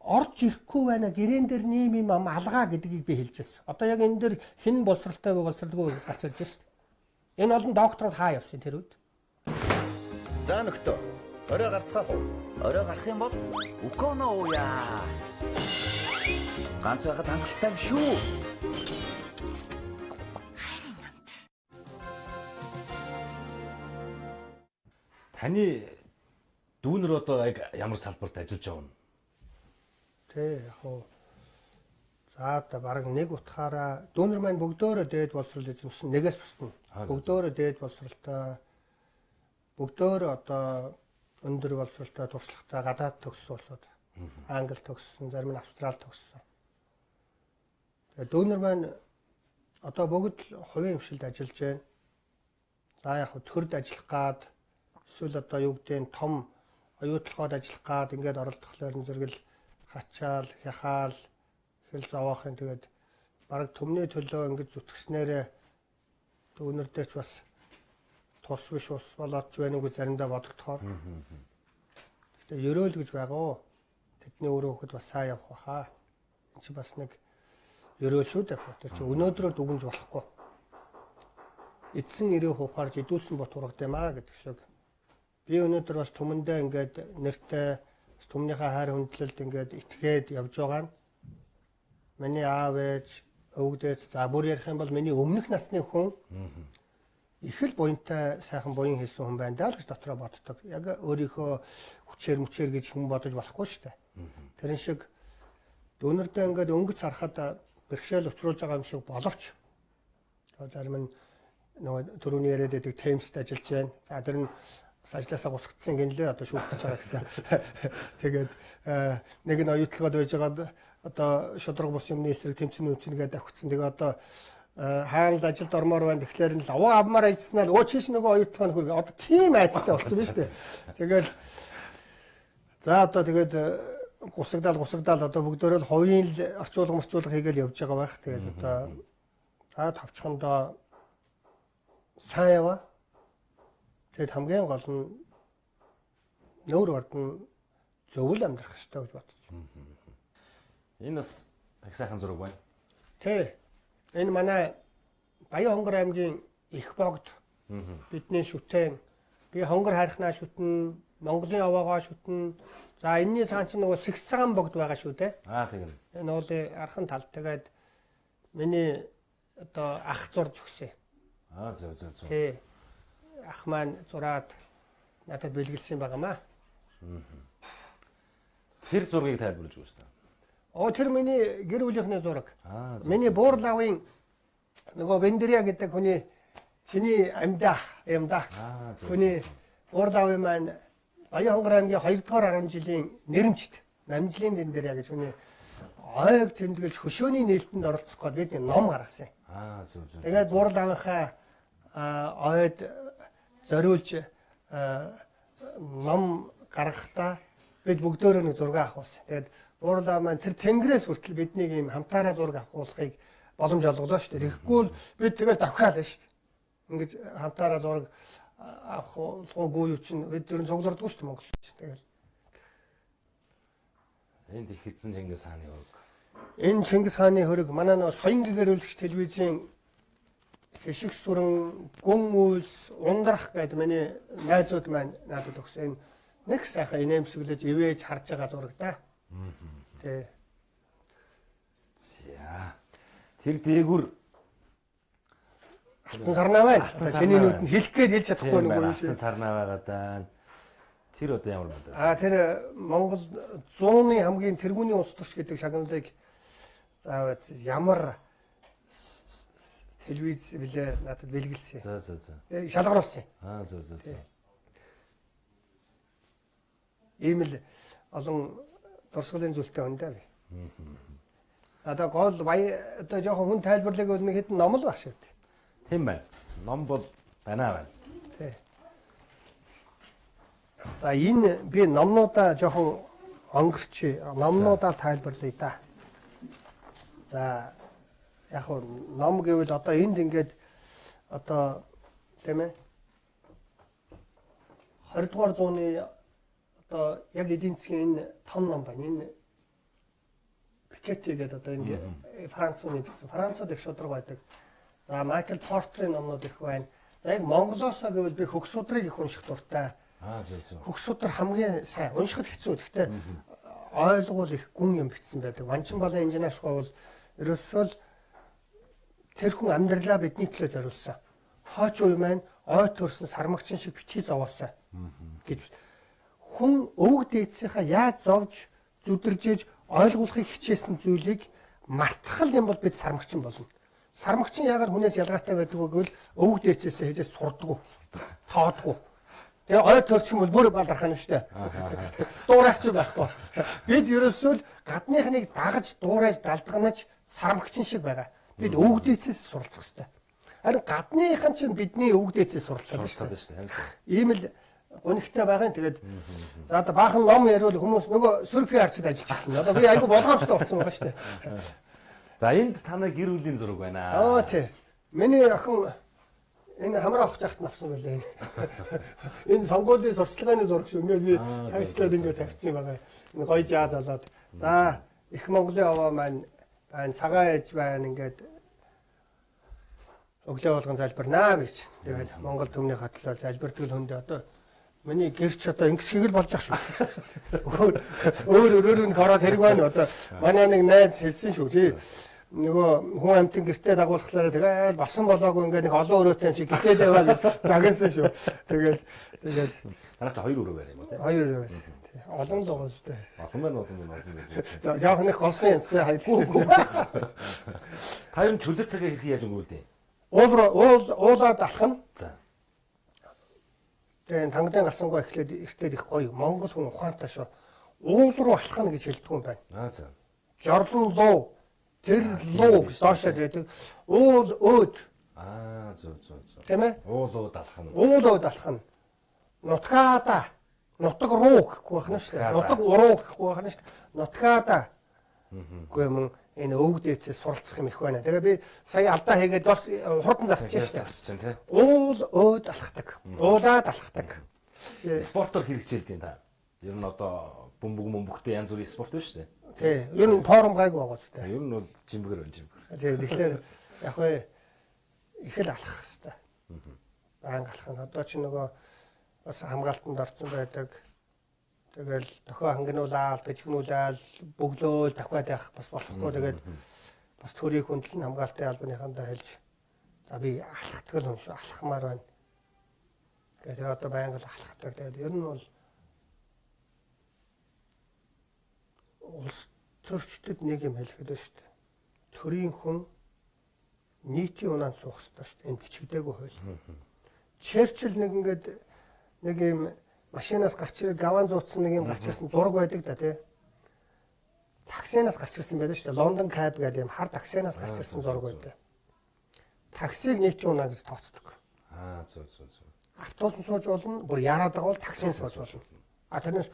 Орж ирэхгүй байна. Гэрэн дээр нэм юм алгаа гэдгийг би хэлж байсан. Одоо яг энэ дээр хэн боловсралтай вэ боловсралгүй гэж гарч ирж штэ. Энэ олон докторууд хаа явсан тэр үед? За нөхдөө, орой гарцгаах уу? Орой гарах юм бол үконо ууя. Ганц байхад хангалттай юм шүү. Таны дүүнэр одоо яг ямар салбарт ажиллаж байгаа юм? Тэ яг хоо. За одоо баг нэг утгаараа дүүнэр маань бүгдөө дээд боловсрол эзэмсэн нэгээс басна. Бүгдөө дээд боловсролтой бүгдөө одоо өндөр боловсролтой туршлагатай гадаад төгссөн улсууд. Англи төгссөн, зарим нь Австрали төгссөн. Тэгээ дүүнэр маань одоо бүгд л хувийн хвшилд ажиллаж байна. За яг төрд ажиллах гад эсвэл одоо юу гэдэг нь том оюутлахад ажиллах гад ингээд оролдохлоор зэрэгэл хачаал, хяхаал, хэл зовоохын тэгээд бараг төмний төлөө ингэж зүтгэснээрээ дүүнэрдээч бас тус биш ус болоод ч байна уу гэж заримдаа бодогдохоор. Гэтэ ерөөл гэж байгаа. Тэдний өөрөө хөхөд бас сайн явах баха. Энд чи бас нэг ерөөл шүү дээ. Тэр чи өнөөдрөө дүгнж болохгүй. эдсэн нэрээ хуухаарж идүүлсэн бот ургадэмаа гэдэг шиг. Би өнөөдөр бас түмэндээ ингээд нэртэй түмнийхээ хайр хүндлэлд ингээд итгээд явж байгаа нь миний аав ээж өвгдөөд за бүр ярих юм бол миний өмнөх насны хүн их л буянтай сайхан буян хийсэн хүн байна даа л гэж дотроо боддог. Яг өөрийнхөө хүчээр гэж хүн бодож болохгүй шүү дээ. Тэрэн шиг дүүнэрдээ ингээд өнгөц харахад бэрхшээл учруулж байгаа юм шиг боловч зарим нь нөгөө түрүүний яриад байдаг Теймсд ажиллаж байна. За тэр нь ажлаасаа гусгдсан гинлээ одоо шүүхтэж байгаа гэсэн. Тэгээд нэг нь оюутлогод байж байгаад одоо шудраг бус юмны эсрэг тэмцэн үтсэнгээд авчихсан. Тэгээ одоо хаалд ажилд ормоор байна. Тэгэхээр л аваа авмаар ажилласнаа өө чиш нөгөө оюутлогоо хөргөө. Одоо тийм айцтай болчихсон биз дээ. Тэгээд за одоо тэгээд гусагдаал одоо бүгдөө л хувийн л орчуулга хийгээл явж байгаа байх. Тэгээд одоо тавчхандаа сайн яваа. Тэгэд хамгийн гол нь нүүр ордон зөвл амьдрах хэрэгтэй гэж бодож байна. Энэ бас их сайхан зураг байна. Тэ. Энэ манай Баян-Хонгор аймгийн их богд бидний шүтэн. Би хонгор харихнаа шүтэн, Монголын аваагаа шүтэн. За энэний цаан чинь нөгөө Сэгцэгаан богд байгаа шүү дээ. Тийм. Энэ бол архан тал. Тэгээд миний одоо ах зурж өгсөн. Зөв. Тэ. Ах маань зураад надад бэлгэлсэн байгаамаа. Тэр зургийг тайлбарлаж өгөөч та. Тэр миний гэр бүлийнхний зураг. Миний Буурлавын нөгөө Бендриа гэдэг хүний чиний амьдаа юм да. Хүний Буурлавын маань Баян-Хонгор аймгийн 2 дугаар 10 жилийн нэрэмжт намжлын Бендриа гэж хүний ойг тэмдэглэж хөшөөний нээлтэнд оролцох гээд бид ном гаргасан. Зөв. Тэгээд Буурлавынхаа ойд зориулж ном гаргахдаа бид бүгдөө нэг зураг авахулсан. Тэгээд Буурлав маань тэр тэнгэрээс хүртэл биднийг ийм хамтаараа зураг авахуулахыг боломж олголоо шүү дээ. Тэгэхгүй л бид тэгээд давхаад байна шүү дээ. Ингэж хамтаараа зураг авахуулгүй юу чинь бид тэр цуглардгүй шүү дээ Монгол чинь. Тэгээд энд их эзэн Чингис хааны хөрөг. Энэ Чингис хааны хөрөг манай нөө соён гэрүүлэгч телевизийн Хишиг сүрэн, гүн үйлс, ундрах гэдэг миний найзууд маань надад өгсөн. Нэг сайхан инээмсэглэж ивэж харж байгаа зураг да. Тэ. За. Тэр дээгүр Алтан сарнаа байна. Чиний нүд нь хэлэх гээд хэлж чадахгүй нэг юм шиг. Алтан сарнаа байгаа даа. Тэр одоо ямар байна? Тэр Монгол 100-ны хамгийн тэргүүний улс төрч гэдэг шагналыг заавал ямар телевиз билээ надад бэлгэлсэн. За. Шалгаруулсан. Зөв. Ийм л олон дурсгалын зүйлтэй хүн даа би. Одоо гол одоо жоохон хүн тайлбарлаг бол нэг хэдэн ном л баг шүү дээ. Тийм байна. Ном бол байна. Тий. За энэ би номнуудаа жоохон онгорч номнуудаа тайлбарлая да. За яг хөө ном гэвэл одоо энд ингээд одоо тийм ээ 20 дугаар зууны одоо яг эдийн засгийн энэ том ном байна. Энэ Piketty гэдэг одоо энэ Францны бичсэн. Францад их шудраг байдаг. За Майкл Портрийн номнууд их байна. За яг Монголоос гэвэл би хөх судрыг их унших дуртай. Зөв. Хөх судар хамгийн сайн уншихад хэцүү. Гэхдээ ойлгуул их гүн юм бичсэн байдаг. Ванчин болон инженершгүй бол ерөөсөө л тэр хүн амьдралаа бидний төлөө зориулсан. Хойч үе маань ой төрсөн сармагчин шиг битгий зовоолсон гэж хүн өвөг дээдсийнхаа яаж зовж зүдэржээж ойлгуулахыг хичээсэн зүйлийг мартах юм бол бид сармагчин болно. Сармагчин яагаад хүнээс ялгаатай байдаг вэ гэвэл өвөг дээдсээс хийж сурдаггүй, тоодгүй. Тэгээ ой төрчих юм бол бүр балархана шүү дээ. Дуурайч байхгүй. Бид ерөөсөө л гадныхныг дагаж дуурайж далдганаж сармагчин шиг байгаа. Бид өвөг дээдсээс суралцах хэрэгтэй. Харин гадныхан чинь бидний өвөг дээдсээс суралцаад шүү дээ. Ийм л гонигтай байгаа юм. Тэгээд за одоо баахан ном ярил хүмүүс нөгөө сүрфи арчид ажиллаж байна. Одоо би айгу болгоомжтой болсон байгаа шүү дээ. За энд танай гэр бүлийн зураг байна. Тий. Миний охин энэ хамраа авах жахт авсан байлаа. Энэ сонгуулийн сурчлагын зураг шүү. Ингээд би хайшлаад ингээд тавьчихсан байгаа. Энэ гоё жаа залаад. За их Монголын овоо маань байна, цагаан ээж байна ингээд өглөө болгон залбирнаа гэж. Тэгээд Монгол төмний хатлал залбирдаг хүндээ одоо миний гэрч одоо ингэсгийг л болж ах шүү. Өөр нь ороод хэрэг байна одоо манай нэг найз хэлсэн шүү тий. Нөгөө хүн амтын гэртээ дагуулхлаараа тэгээд басан болоогүй ингээд нэг олон өрөөтэй юм шиг гисээд байваа гэж загнасан шүү. Тэгээд танайч 2 өрөө байна юм уу тий? 2 өрөө байна. Олон л байгаа шүү дээ. Олон байна. За яг нэг голсон юм тий хайхгүй. Та ер нь чөлөө цагаа хэрхэн яаж өнгөрүүлдэг? Уулаад алах нь. За. Тэгээд тангадын гарсангаа эхлээд ихтэй их гоё. Монгол хүн ухаантай шүү. Уул руу алах нь гэж хэлдэг юм байна. За. Жорлон луу тэр луу гэж доошоо гэдэг. Уул өөд. Зөв. Тийм ээ? Уулууд алах нь. Уулууд алах нь. Нутгаада. Нутаг руу гэхгүй байна шүү дээ. Нутаг уруу гэхгүй байна шүү дээ. Нутгаада. Үгүй юм энэ өвгдээцээс суралцах юм их байна. Тэгээ би сая алдаа хийгээд хурдан засчих шүү дээ. Уул өөд алхдаг. Уулаад алхдаг. Спортоор хэрэгжүүлдэг та. Ер нь одоо бөмбөгтэй янз бүрийн спорт байна шүү дээ. Тий. Ер нь форум гайгүй байгаа шүү дээ. Ер нь бол жимбгэр байна. Тий. Тэгэхээр яг хөө их л алхах хэрэгтэй. Банг алхах нь одоо чи нөгөө бас хамгаалтанд орсон байдаг. Тэгэл дохио хангинуулаад, бэжгнүүлээд, бөглөөл давхаад явах бас болохгүй. Тэгээд бас төрийн хүндлэн хамгаалтын албаныхандаа хэлж за би алхахдаг л юм шүү. Алхахмаар байна. Тэгээд одоо байнга л алхахдаг. Тэгээд ер нь бол улс төрчдөд нэг юм хэлэхэд байна шүү дээ. Төрийн хүн нийтийн унаанд суух хэрэгтэй шүү дээ. Энэ бичигдээгүй хууль. Черчилл нэг ингээд нэг юм машинаас гарч ирээд гаван зууцсан нэг юм гарч ирсэн зураг байдаг да тий. Таксинаас гарч ирсэн байдаг шүү дээ. Лондон каб гэдэг юм хар таксинаас гарч ирсэн зураг байдаг. Таксиг нийтийн унаа гэж тооцдог. Зөв. Автобус сууж болно. Бүр яраад байгаа бол таксинд сууж болно. Тэрнээс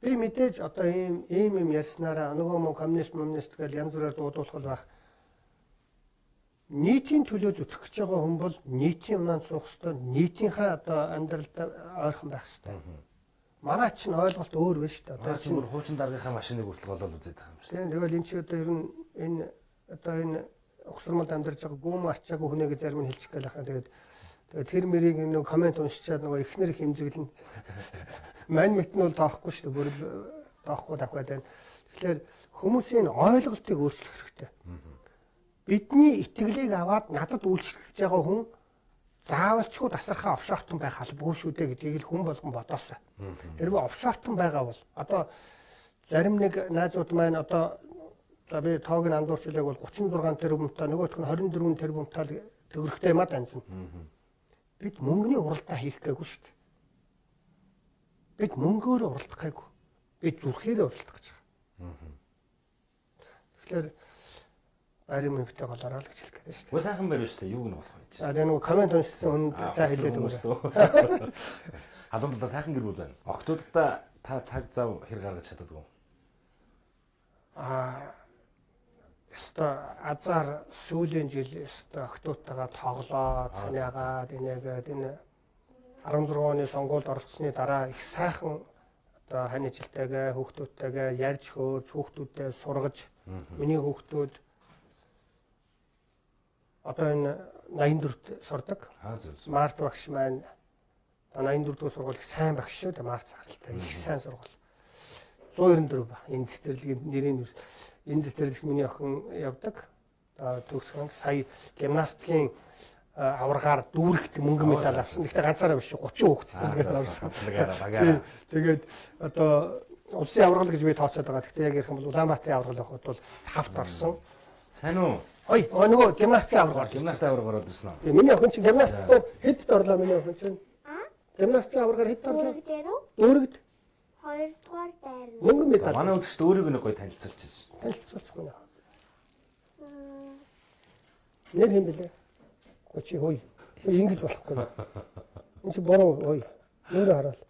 би мэдээж одоо ийм ярьснараа нөгөө мөн коммунист гэж янз бүрээр дуудуулах байх. Нийтийн төлөө зүтгэх гэж байгаа хүн бол нийтийн унаанд суух ёстой, нийтийнхээ одоо амьдралд ойрхон байх ёстой. Манай чинь ойлголт өөр байна шүү дээ. Одоо чинь бүр хуучин даргийнхаа машиныг хүртэл голоод үзээд байгаа юм шүү дээ. Тийм тэгэл энэ чи одоо ер нь энэ огсормолд амьдарч байгаа гүм арчаагүй хүнээ гэж зарим нь хэлчих гээл хаа. Тэгээд тэр мэрийг нэг комент уншичаад нөгөө ихнэр хэмзэглэн мань мэт нь бол тоохгүй шүү дээ. Бүр тоохгүй давхад байна. Тэгэхээр хүмүүсийн ойлголтыг өөрчлөх хэрэгтэй. Бидний итгэлийг аваад надад үйлчлэж байгаа хүн заавалчгүй тасархаа офшортон байх албагүй шүү дээ гэдгийг л хүн болгон бодоосоо. Хэрвээ офшортон байгаа бол одоо зарим нэг найзууд маань одоо за би тоог нь андуурчлаг бол 36 тэрбумтай нөгөөх нь 24 тэрбумтай төгрөгтэй мад анзна. Бид мөнгөний уралдаа хийх гээгүй шүү дээ. Бид мөнгөөр уралдах гээгүй. Бид зүрхээр уралдах гэж байгаа. Тэгэхээр арим мөвтэй голоороо л гэж хэлэх гэдэг шүү дээ. Гоо сайхан байр шүү дээ. Юуг нь болох вэ? Тэгээ нэг комент уншсан хүн сайн хэлээд өгөөс. Халамжлаа сайхан гэр бүл байна. Октодоо та цаг зав хэр гаргаж чаддаг вэ? Өстой азар сүүлийн жил өстой октодтойгоо тоглоод таниагаад инээгээд энэ 16 оны сонгуульд оролцсны дараа их сайхан одоо хань ижилтэйгээ хүүхдүүдтэйгээ ярьж хөөрж хүүхдүүдтэй сургаж миний хүүхдүүд одоо энэ 84-т сурдаг. Март багш маань 84 дэх сургууль их сайн багш шүү дээ. Март цагаалтай их сайн сургууль. 194 баг. Энэ цэцэрлэгийн нэрийн энэ цэцэрлэгт миний охин явдаг. Төгсгөн сая гимнастикийн аваргаар дүүрэгт мөнгө медаль авсан. Гэхдээ ганцаараа биш 30 хүүхэд цэцэрлэгээс авсан. Тэгээд одоо улсын аваргал гэж би тооцоод байгаа. Гэхдээ яг ярих юм бол Улаанбаатарын аваргал авахд бол 5-т орсон. Сайн уу? Ой, нөгөө гимнастикийн аваргаар. Гимнастикийн аваргаар ороод ирсэн үү? Миний охин чинь гимнастикт хэдд орлоо миний охин чинь? Гимнастикийн аваргаар хэдд орлоо? Дүүрэгт. 2 дугаар байр. Мөнгө медаль. Манай үзэгчд өөрийгөө нэг гоё танилцуулж. Танилцуулчихгүй наа. Нэр хэм бэлээ? Гочи хой. Ингэж болохгүй. Энд чи бороо ой. Нүрэ хараал.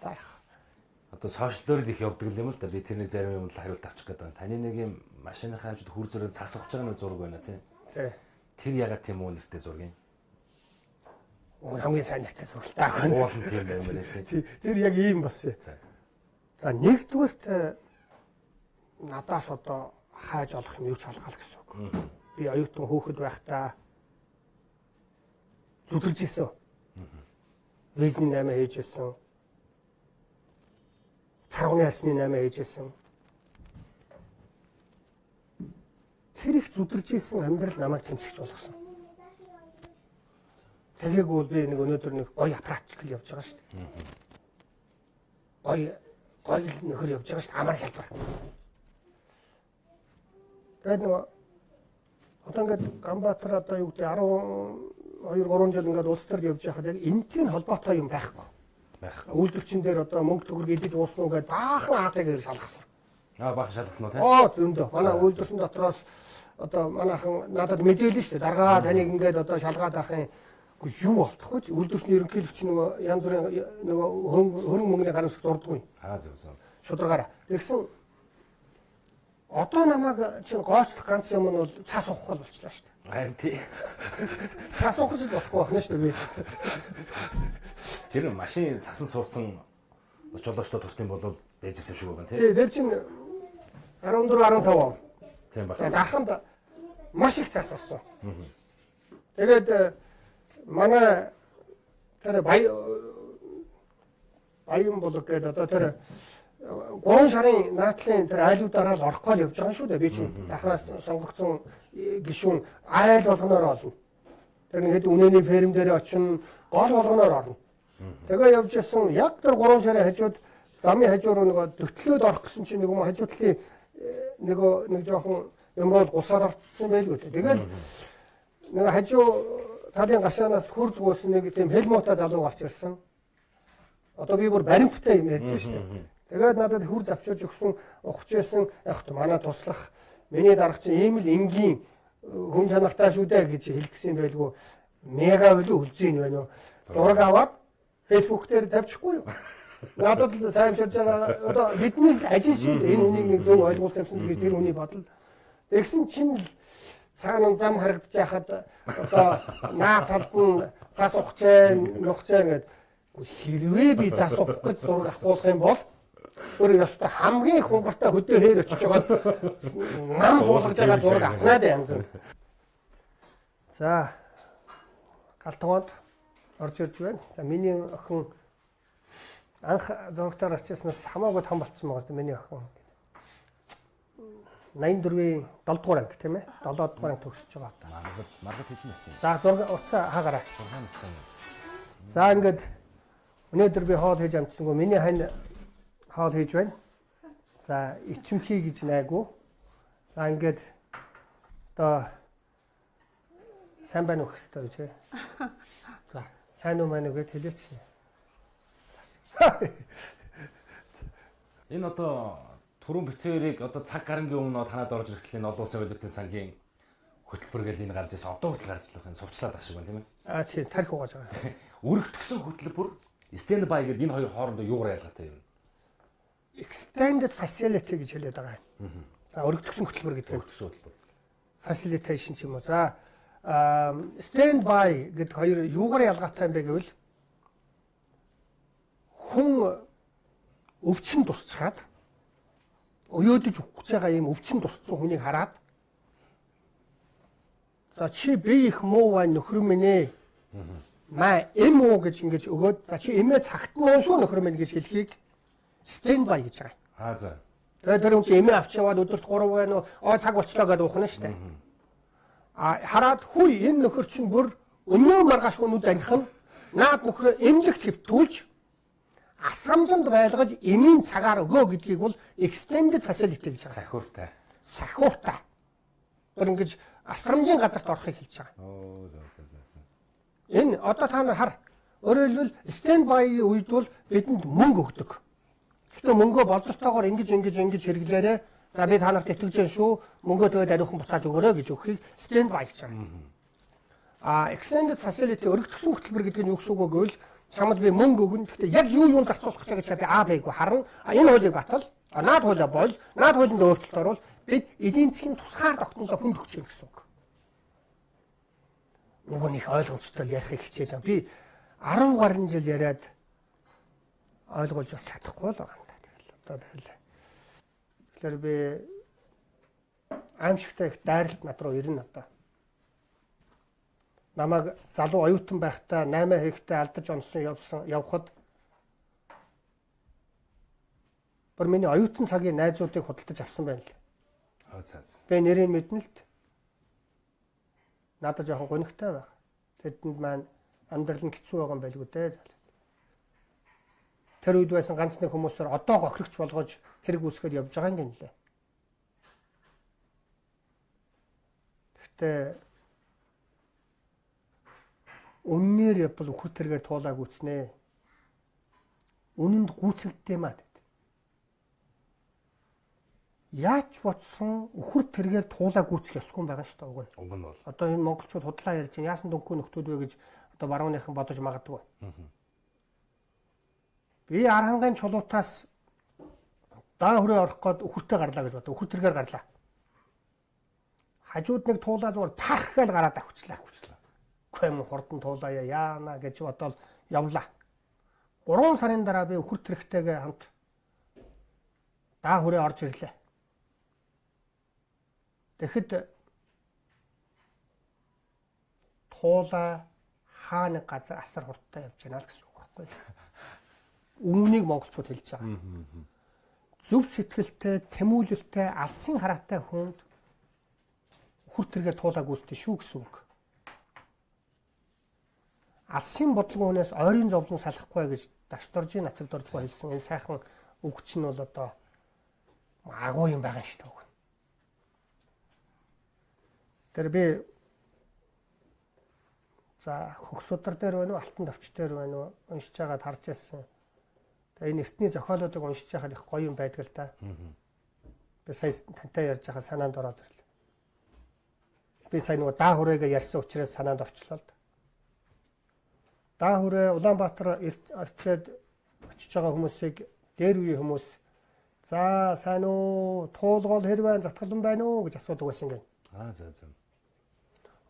За. Одоо сошиалдоор л их явдаг юм л да. Би тэр нэг зарим юмд хариулт авчих гээд байгаа. Таны нэг юм машины хаажууд хүр зураг цас ухаж байгаа нэг зураг байна тий. Тэр ягаад тийм үү нэртэй зураг юм? Хамгийн сайн нэртэй зурагтай ах. Уулын тийм юм байна тий. Тэр яг ийм бас. За нэгдүгээрт надаас одоо хааж олох юм юу ч олгоо л гэсэн үг. би оюутан хөөхд байхдаа зүтгэж исэн. Визний 8 хийжсэн. Тархны харсны 8 хийжсэн. Тэр их зүдэрж исэн амьдрал намайг тэмцэж болгосон. Тэгээгүүл би нэг өнөөдөр нэг гоё практикл явж байгаа шүү дээ. Гоё нөхөр явж байгаа шүү дээ. Амар хэлбэр. Тэгээд нөгөө одоо ингээд Ганбаатар одоо юу гэдэг 12 3 жил ингээд улс төр явж байхад яг энэтэй холбоотой юм байхгүй. Үйлдвэрчин дээр одоо мөнгө төгрөг идэж ууснуу гэдээ баахан аатайг шалгасан. Баахан шалгасан уу те? Зөндөө. Манай үйлдвэрчин дотроос одоо манайхан надад мэдээлэн шүү дээ. Даргаа таныг ингээд одоо шалгаад авахын юу болтох вэ? Үйлдвэрчний ерөнхийлөгч нөгөө янз бүрийн нөгөө хөрөнгө мөнгөний гарамсах дурдгүй. Зөв. Шударгаараа. Тэгсэн одоо намайг чинь гоочлох ганц юм нь бол цаас ухах болчихлоо шүү дээ. Харин тий. Цаас ухах зүйл болохгүй байна шүү дээ. Тэр машин цасан суудсан жолоочтой тусдын бол байжсэн юм шиг байна тий. Тэр чинь 14 15 он. Тийм баг. Дарханд маш их цаас орсон. Тэгээд манай тэр баян болог гэдэг одоо тэр 3 сарын наадлын тэр айлуудаараа л орох гол явж байгаа шүү дээ. Би чинь дахнаас сонгогдсон гишүүн айл болгоноор олно. Тэр ингээд үнэний ферм дээр очино, гол болгоноор орно. Тэгээ явж исэн яг тэр 3 сарын хажууд замын хажуу руу нөгөө төтлөөд орох гэсэн чинь нэг юм хажуу талын нэг жоохон юмрууд гусаар орцсон байлгүй. Тэгээд нэг хажуу талын гашаанаас хүр згуусан нэг тийм хелмота залуу гарч ирсэн. Одоо би бүр баримттай юм ярьж шүү дээ. Тэгээд надад хүр завчуулж өгсөн ухчихсан яг т манай туслах миний дарга чинь ийм л энгийн хүн чанартай шүү дээ гэж хэлчихсэн байлгүй. Мега үлээ үлзийн байна уу? Зураг аваад фэйсбүүк дээр тавьчихгүй юу? Надад л сайн ширж байгаа. Одоо бидний ажил шүү дээ. Энэ хүнийг нэг зөв ойлгуулах юмсан гэж тэр хүний бодол. Тэгсэн чинь цаана зам харагдаж байхад одоо наа талд нь цас ухчаа, нухчаа гэдэг хэрвээ би цас ухах гэж зураг авах юм бол өөр ёстой хамгийн хунгартай хөдөө хээр очиж байгаа нам суулгаж байгаа зураг авнаа дээ янз. За галтгоонд орж ирж байна. За миний охин анх зурагтаар очижснаас хамаагүй том болцсон байгаа шүү дээ миний охин. 84-ийн 7 дугаар анги тийм ээ. 7 дугаар анги төгсөж байгаа одоо. Маргад хэдэн настай? За зураг утсаа хаагаарай. 6 настай. За ингээд өнөөдөр би хоол хийж амжсангүй миний хань хоол хийж байна. За ичимхий гэж найгуу. За ингээд одоо сайн байна уу гэхтэй үү чи. За сайн уу маань үгээд хэлээч. Энэ одоо түрүүн битэрийг одоо цаг гарангийн өмнө танад орж ирэхлээр олон улсын валютын сангийн хөтөлбөр гэж энэ гарч ирсэн. Одоо хүртэл гарч байгаа юм сурчлаад ах шиг байна тийм ээ. Тийм тарих угааж байгаа. Өргөтгсөн хөтөлбөр stand by гэдэг энэ хоёр хоорондоо юугаар ялгаатай юм? Extended facility гэж хэлээд байгаа юм. За өргөтгсөн хөтөлбөр гэдэг нь Өргөтгсөн хөтөлбөр. Facilitation ч юм уу. За stand by гэдэг хоёр юугаар ялгаатай юм бэ гэвэл хүн өвчин тусчаад уяодж өгч байгаа юм өвчин тусцсан хүнийг хараад за чи би их муу байна нөхөр минь ээ. Маа эм үү гэж ингэж өгөөд за чи эмээ цагт муу шүү нөхөр минь гэж хэлхийг stand by гэж байгаа. За. Тэгээд тэр хүн чи эмээ авч яваад өдөрт 3 байна уу цаг болчлоо гэдээ ухна штэ. Хараад хүй энэ нөхөр чинь бүр өнөө маргааш хүнүүд анхин наад нөхрөө эмнэлэгт хэвтүүлж асрамжинд байлгаж эмийн цагаар өгөө гэдгийг бол extended facility гэж байгаа. Сахиуртай. Сахиуртай. Тэр ингэж асрамжийн газарт орохыг хэлж байгаа. Энэ одоо та нар хар. Өөрөөр хэлбэл stand by-ийн үед бол бидэнд мөнгө өгдөг. Гэхдээ мөнгөө болцолтойгоор ингэж хэрэглээрээ за би та нарт итгэж байна шүү. Мөнгөө тэгээд ариухан буцааж өгөөрэй гэж өгөхийг stand by гэж байгаа. Extended facility өргөтгсөн хөтөлбөр гэдэг нь юу гэсэн үг вэ гэвэл чамд би мөнгө өгнө. Гэхдээ яг юу зарцуулах гэж байгаа би А Б-г харна. Энэ хуулийг батал. Наад хуулиа бол, наад хуулинд өөрчлөлт оруулал бид эдийн засгийн тусгаар тогтнолоо хүнд өгч юм гэсэн үг. Нөгөө нэг ойлгомжтой ярихыг хичээж байгаа. Би 10 гаруй жил яриад ойлгуулж бас чадахгүй л байгаа юм да. Тэгэл одоо тэгэхээр би аимшигтай их дайралт над руу ирнэ одоо. Намайг залуу оюутан байхдаа 8 хийхдээ алдаж явхад бүр миний оюутан цагийн найзуудыг худалдаж авсан байна л. Би нэрийг мэднэ л. Надад жоохон гонигтай байх. Тэдэнд маань амьдрал нь хэцүү байгаа юм байлгүй дээ. Тэр үед байсан ганц нэг хүмүүсээр одоо гохирогч болгож хэрэг үүсгээд явж байгаа юм лээ. Гэхдээ үннээр явбал үхэр тэргээр туулаа гүйцнэ. Үнэнд гүйцэгддэм маа. Яаж бодсон үхэр тэргээр туулаа гүйцэх ёсгүй юм байгаа шүү дээ. Уг нь бол одоо энэ монголчууд худлаа ярьж чинь яасан дөнгөө нөхдүүд вэ гэж одоо барууныхан бодож магадгүй. Би архангын чулуутаас даа хүрээ орох гээд үхэртэй гарлаа гэж бодоо. Үхэр тэргээр гарлаа. Хажууд нэг туулаа зүгээр пархал гараад авчихлаа. Үгүй юм хурдан туулаа яана гэж бодоод явлаа. 3 сарын дараа би үхэр тэрэгтэйгээ хамт даа хүрээ орж ирлээ. Тэгэхэд туулаа хаа нэг газар асар хурдтай явж байна л гэсэн үг байхгүй. Үүнийг монголчууд хэлж байгаа. Зөв сэтгэлтэй, тэмүүлэлтэй, алсын хараатай хүнд үхэр тэргээр туулаа гүйцэтгэв шүү гэсэн үг. Алсын бодлого хүнээс ойрын зовлон салахгүй гэж дашторжийн нацаг доржгүй хэлсэн энэ сайхан үг чинь бол одоо агуу юм байгаа шүү дээ. Тэр би за хөгсөдөр дээр байна уу, алтан давч дээр байна уу уншиж байгаад харж байсан. Тэгээ энэ эртний зохиолуудыг уншиж байхад их гоё юм байдаг л да. Би сая тантай ярьж байхад санаанд ороод ирлээ. Би сая нөгөө даа хүрээгээ ярьсан учраас санаанд орчлоо л да. Даа хүрээ Улаанбаатар орчоод очиж байгаа хүмүүсийг дээр үеийн хүмүүс за сайн уу, туулгол хэрвээ затгалан байна уу гэж асуудаг байсан гэн. За.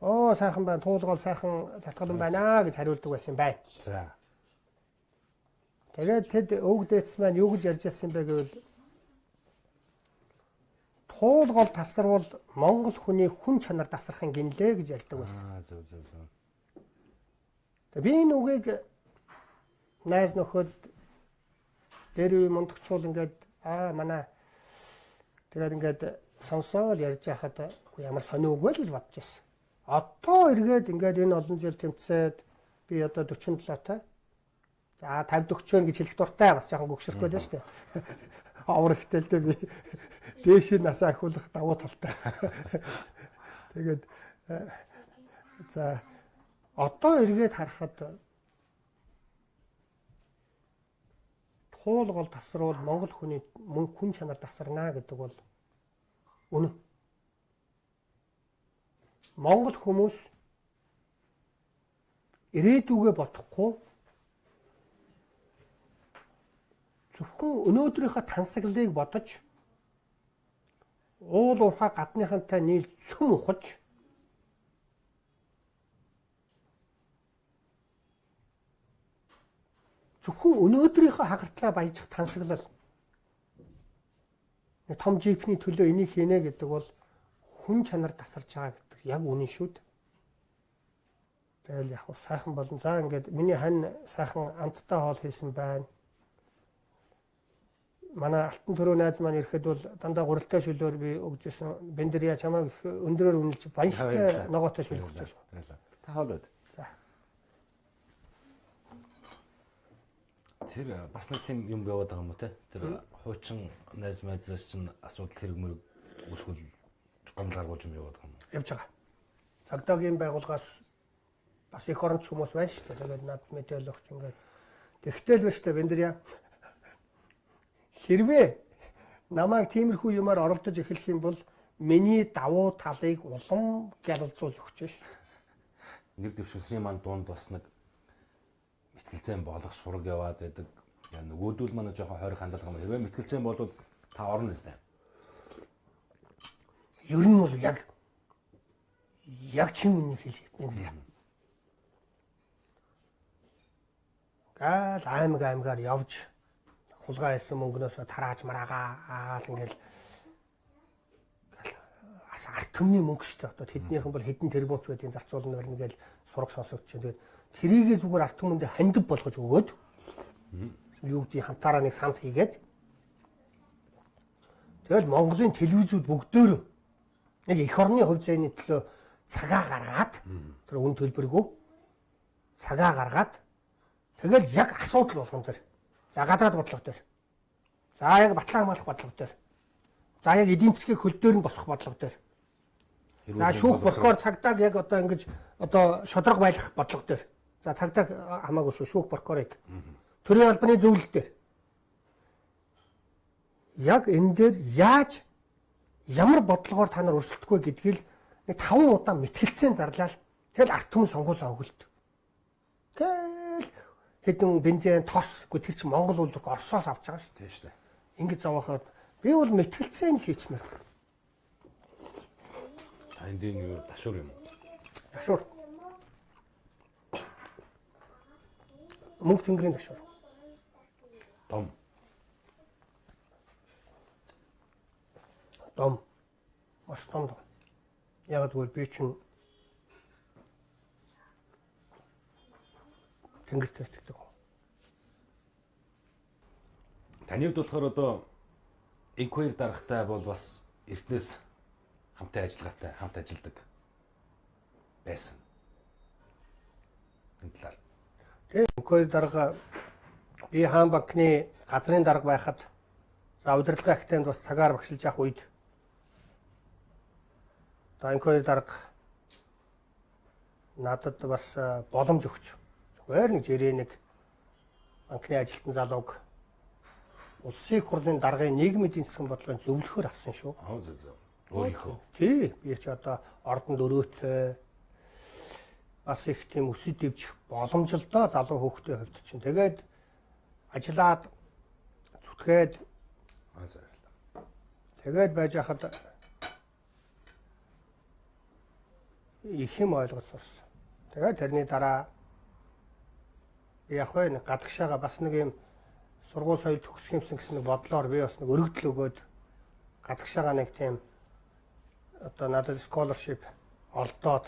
Оо сайхан байна, туулгол сайхан затгалан байна гэж хариулдаг байсан байна. За. Тэгээд тэд өвгдээц маань юу гэж ярьж байсан бэ гэвэл туулгол тасарвал монгол хүний хүн чанар тасархын гинлээ гэж ярьдаг байсан. Зөв. Тэгээд би энэ үгийг найз нөхөд дээр үе мундагчул ингээд манай тэгээд ингээд сонсоод ярьж байхад ямар сонио үг вэ гэж бодож байсан. Одоо эргээд ингээд энэ олон жил тэмцээд би одоо 47 за 50-40 гэж хэлэх дуртай бас жоохон гөгшрөх гээд байна шүү дээ. Авар ихтэй л дээ би дээш насаа ахиулах давуу талтай. Тэгээд за одоо эргээд харахад туулгол тасруул монгол хүний хүн чанар тасарна гэдэг бол үнэн. Монгол хүмүүс ирээдүгээ бодохгүй зөвхөн өнөөдрийнхөө тансаглалыг бодож уул уурхай гадныхантай нийл цөм ухаж зөвхөн өнөөдрийнхөө хагартлаа баяжих тансаглал нэг том жипний төлөө энийг хийнэ гэдэг бол хүн чанар тасарч байгаа гэдэг яг үнэн шүү дээ. Тэгэл яг сайхан болон за ингээд миний хань сайхан амттай хоол хийсэн байна. Манай алтан төрөө найз маань ирэхэд бол дандаа гуралтай шүлөөр би өгжсэн. Бендерия чамайг их өндөрөөр үнэлж баяртай ногоотой шүлэх гэж байна. Та хоолойд. За. Тэр бас нэг тийм юм яваад байгаа юм уу те? Тэр хуучин найз майзаас чинь асуудал хэрэг мөрөг үүсгэл гомдол гаргуулж юм яваад байгаа юм. Явж байгаа. Цагдаагийн байгууллагаас бас их оронч хүмүүс байна шүү дээ. Тэгээд над мэдээлэл өгч ингээд тэгтэл ба шүү дээ Бендерия. Хэрвээ намайг тиймэрхүү юмар оролдож эхлэх юм бол миний давуу талыг улам гялалзуулж өгч ш. Нэр дэвшүүлсний маань дунд бас нэг мэтгэлзэн болох шураг яваад байдаг. Нөгөөдөл маань жоохон хойрох хандаад байгаа юм. Хэрвээ мэтгэлзэн болвол та орно нэстэ. Ер нь бол яг чин үнийг хэлээ. Гал аймгаар явж хулгай хэлсэн мөнгнөөс тарааж мараагаал ингээл бас арт түмний мөнгө шүү дээ. Одоо тэднийхэн бол хэдэн тэрбумч байдгийн зарцуулна барь нэгэл сураг сонсогдож байна. Тэгээд тэрийгээ зүгээр арт түмэндээ хандив болгож өгөөд юу гэдэг хамтаараа нэг самт хийгээд тэгэл Монголын телевизүүд бүгдөө нэг эх орны хувь зээний төлөө цагаа гаргаад тэр үн төлбөргүй цагаа гаргаад тэгэл яг асуудал болгон тэр за гадаад бодлого дээр за яг батлан хамгаалах бодлого дээр за яг эдийн засгийн хөл дээр нь босох бодлого дээр за шүүх болохоор цагдааг яг одоо ингэж одоо шодрог байлгах бодлого дээр за цагдаа хамаагүй шүү шүүх прокурорыг төрийн албаны зөвлөлт дээр яг энэ дээр яаж ямар бодлогоор та нар өрсөлдөхгүй гэдгийг нэг 5 удаа мэтгэлцэн зарлал тэгэл арт түмэн сонгуулаа өгөлт. Тэгэл хэдэн бензин тос гэх тэр чинь Монгол улс Оросоос авч байгаа шүү. Тийм шүү дээ. Ингэж зовоохоод би бол мэтгэлцэн л хийчмээр. Энд юу дашуур юм уу? Дашуур. Мөнх тэнгэрийн дашуур. Дом. Дом. Маш том. Яг тэгвэл би чинь тэнгэрт итгэдэг. Таны хувьд болохоор одоо инквайр дарахтай бол бас эртнээс хамтын ажиллагаатай хамт ажилладаг байсан. Энэ талаар. Тэгээ инквайр дарга би хаан банкны газрын дарга байхад за удирдлагын ахтанд бас цагаар багшилж явах үед инквайр дарга надад бас боломж өгч. Зүгээр нэг жирээ нэг банкны ажилтан залууг улсын их хурлын даргын нийгмийн эдийн засгийн бодлогын зөвлөхөр авсан шүү. Зөв. Өөрийнхөө. Тий, би ч одоо ордонд өрөөтэй бас их тийм өсөд дэвжих боломжтой залуу хүүхдийн хувьд чинь тэгээд ажиллаад зүтгээд тэгээд байж хахад их юм ойлгож сурсан. Тэгээд тэрний дараа яг хөө нэг гадагшаага бас нэг юм сургууль соёл төгсөх юмсан гэсэн нэг бодлоор би бас нэг өргөдөл өгөөд гадагшаага нэг тийм одоо надад scholarship олдоод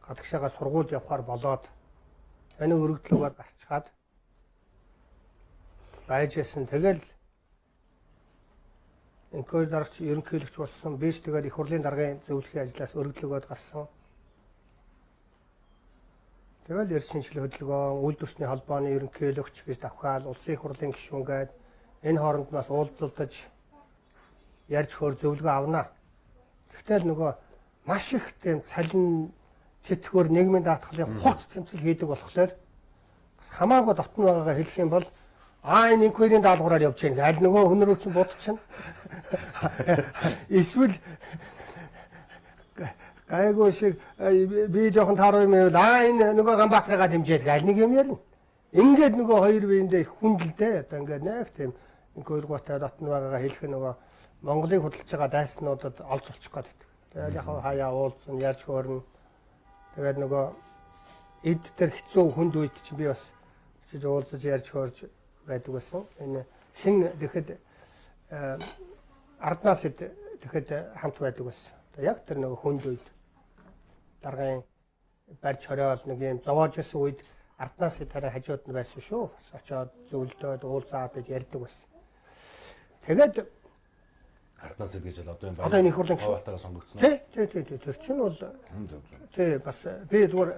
гадагшаага сургуульд явахаар болоод энэ өргөдлөгөөр гарчгаад байжсэн. Тэгэл инквайр даргач ерөнхийлөгч болсон. Би ч тэгээд их хурлын даргын зөвлөхийн ажлаас өргөдлөгөөд гарсан. Тэгэл эрс шинжилгээ хөдөлгөөн, үйлдвэрчний холбооны ерөнхийлөгч гэж давхаал улсын их хурлын гишүүнгээд энэ хооронд нас уулзалтаж ярьж хөр зөвлөгөө авнаа. Тэгтэл нөгөө маш их тийм цалин тэтгэвэр нийгмийн даатгалын хуц тэмцэл хийдэг болохоор хамаагүй дотн байгаагаа хэлэх юм бол энэ инквайрийн даалгавраар явж байгаа. Аль нөгөө хүнрүү чинь будчихна. Эсвэл гайгүй шиг би жоохон тааруу юм байвал энэ нөгөө Ганбаатараа дэмжээд аль нэг юм ярина. Ингээд нөгөө хоёр биендээ их хүндэлтэй. Одоо ингээд нэг тийм инквайр гоотой дотн байгаагаа хэлэх нөгөө Монголыг худалдаж байгаа дайснуудад олж олчих гээд. Тэгээд яг хаяа уулзсан ярьж хөөрнө. Тэгээд нөгөө эд дээр хэцүү хүнд үед чинь би бас чиж уулзаж ярьж хөөрж байдаг байсан. Энэ хин тэгэхэд арднаас тэгэхэд хамт байдаг байсан. Яг тэр нөгөө хүнд үед даргын барьж хориол нэг юм зовоож байсан үед арднаас тарай хажууд нь байсан шүү. Очоод зөвлөдөөд уулзаад ярьдаг байсан. Тэгээд арднаас гэж л одоо юм байна. Одоо энэ их хурлын гишүүнтэйгээ сонгогдсон. Тий. Тэр чинь бол тий бас би зүгээр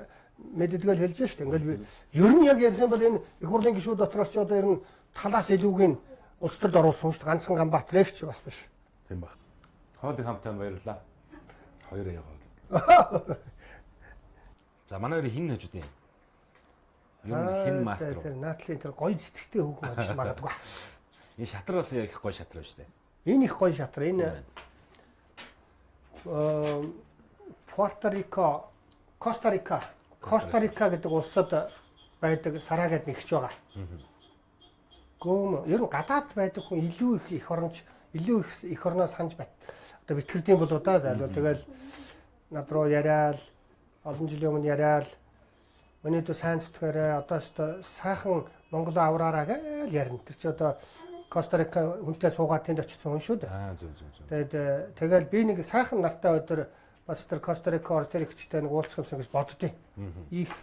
мэддэгэл хэлж штэ. Ингээл би ер нь яг ярьсан бол энэ их хурлын гишүүд дотроос ч одоо ер нь талаас илүүгийн улс төрд оруулсан шүү дээ. Ганцхан Ганбаатарч бас биш. Тийм баг. Хоолыг хамтаа баярлаа. Хоёроо яваа. За манай хин хажууд юм. Юу хин мастер. Тэр наатлын тэр гоё цэцэгтэй хүүхэн авч магадгүй. Энэ шатар бас их гоё шатар байна шүү дээ. Энэ их гоё шатар. Энэ Коста Рика гэдэг улсад байдаг сараагаад нэгч байгаа. Гүм ер нь гадаад байдаг хүн илүү их орноос санаж бат. Одоо битгэрдэм бол удаа зайлвал тэгэл над руу яриад олон жилийн өмнө яриад өнөөдөр сайн зүтгэрээ одоо сайхан Монгол авраараа гэж ярина. Тэр чи одоо Костарика хүнтэй суугаад тэнд очсон хүн шүү дээ. Зөв. Тэгэл би нэг сайхан нартай өдөр бас тэр Костарика ортерэгчтэй нэг уулзах юмсан гэж боддیں۔ Их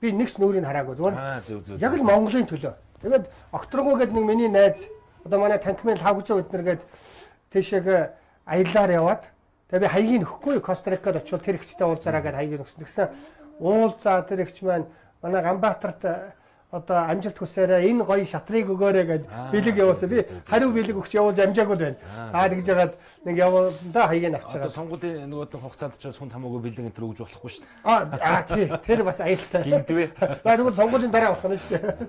би нэгс нүрийг хараагүй зүгээр. Яг л Монголын төлөө. Тэгээд Окторгоо гэдэг нэг миний найз одоо манай танкмен хавгжаа өднөргээд тийшээ аяллаар яваад тэгээ би хаягийг нөхгүй Костарикад очивол тэр ихчтэй уулзараа гэж хаягийг нөсөн. Тэгсэн уулзаа тэр ихч маань манай Ганбаатарт одоо амжилт хүсээрээ энэ гоё шатрыг өгөөрэй гэж бэлэг явуулсан. Би хариу бэлэг өгч явуулж амжаагүй байна. Тэгж яагаад нэг явуулдаа хаягийг авч байгаа. Одоо сонгуулийн нөгөө хугацаанд ч бас хүн хамаагүй бэлэг энэ төр өгж болохгүй шүү дээ. Тий. Тэр бас аюултай. Гинтвэ. Тэгвэл сонгуулийн дараа болох нь шүү дээ.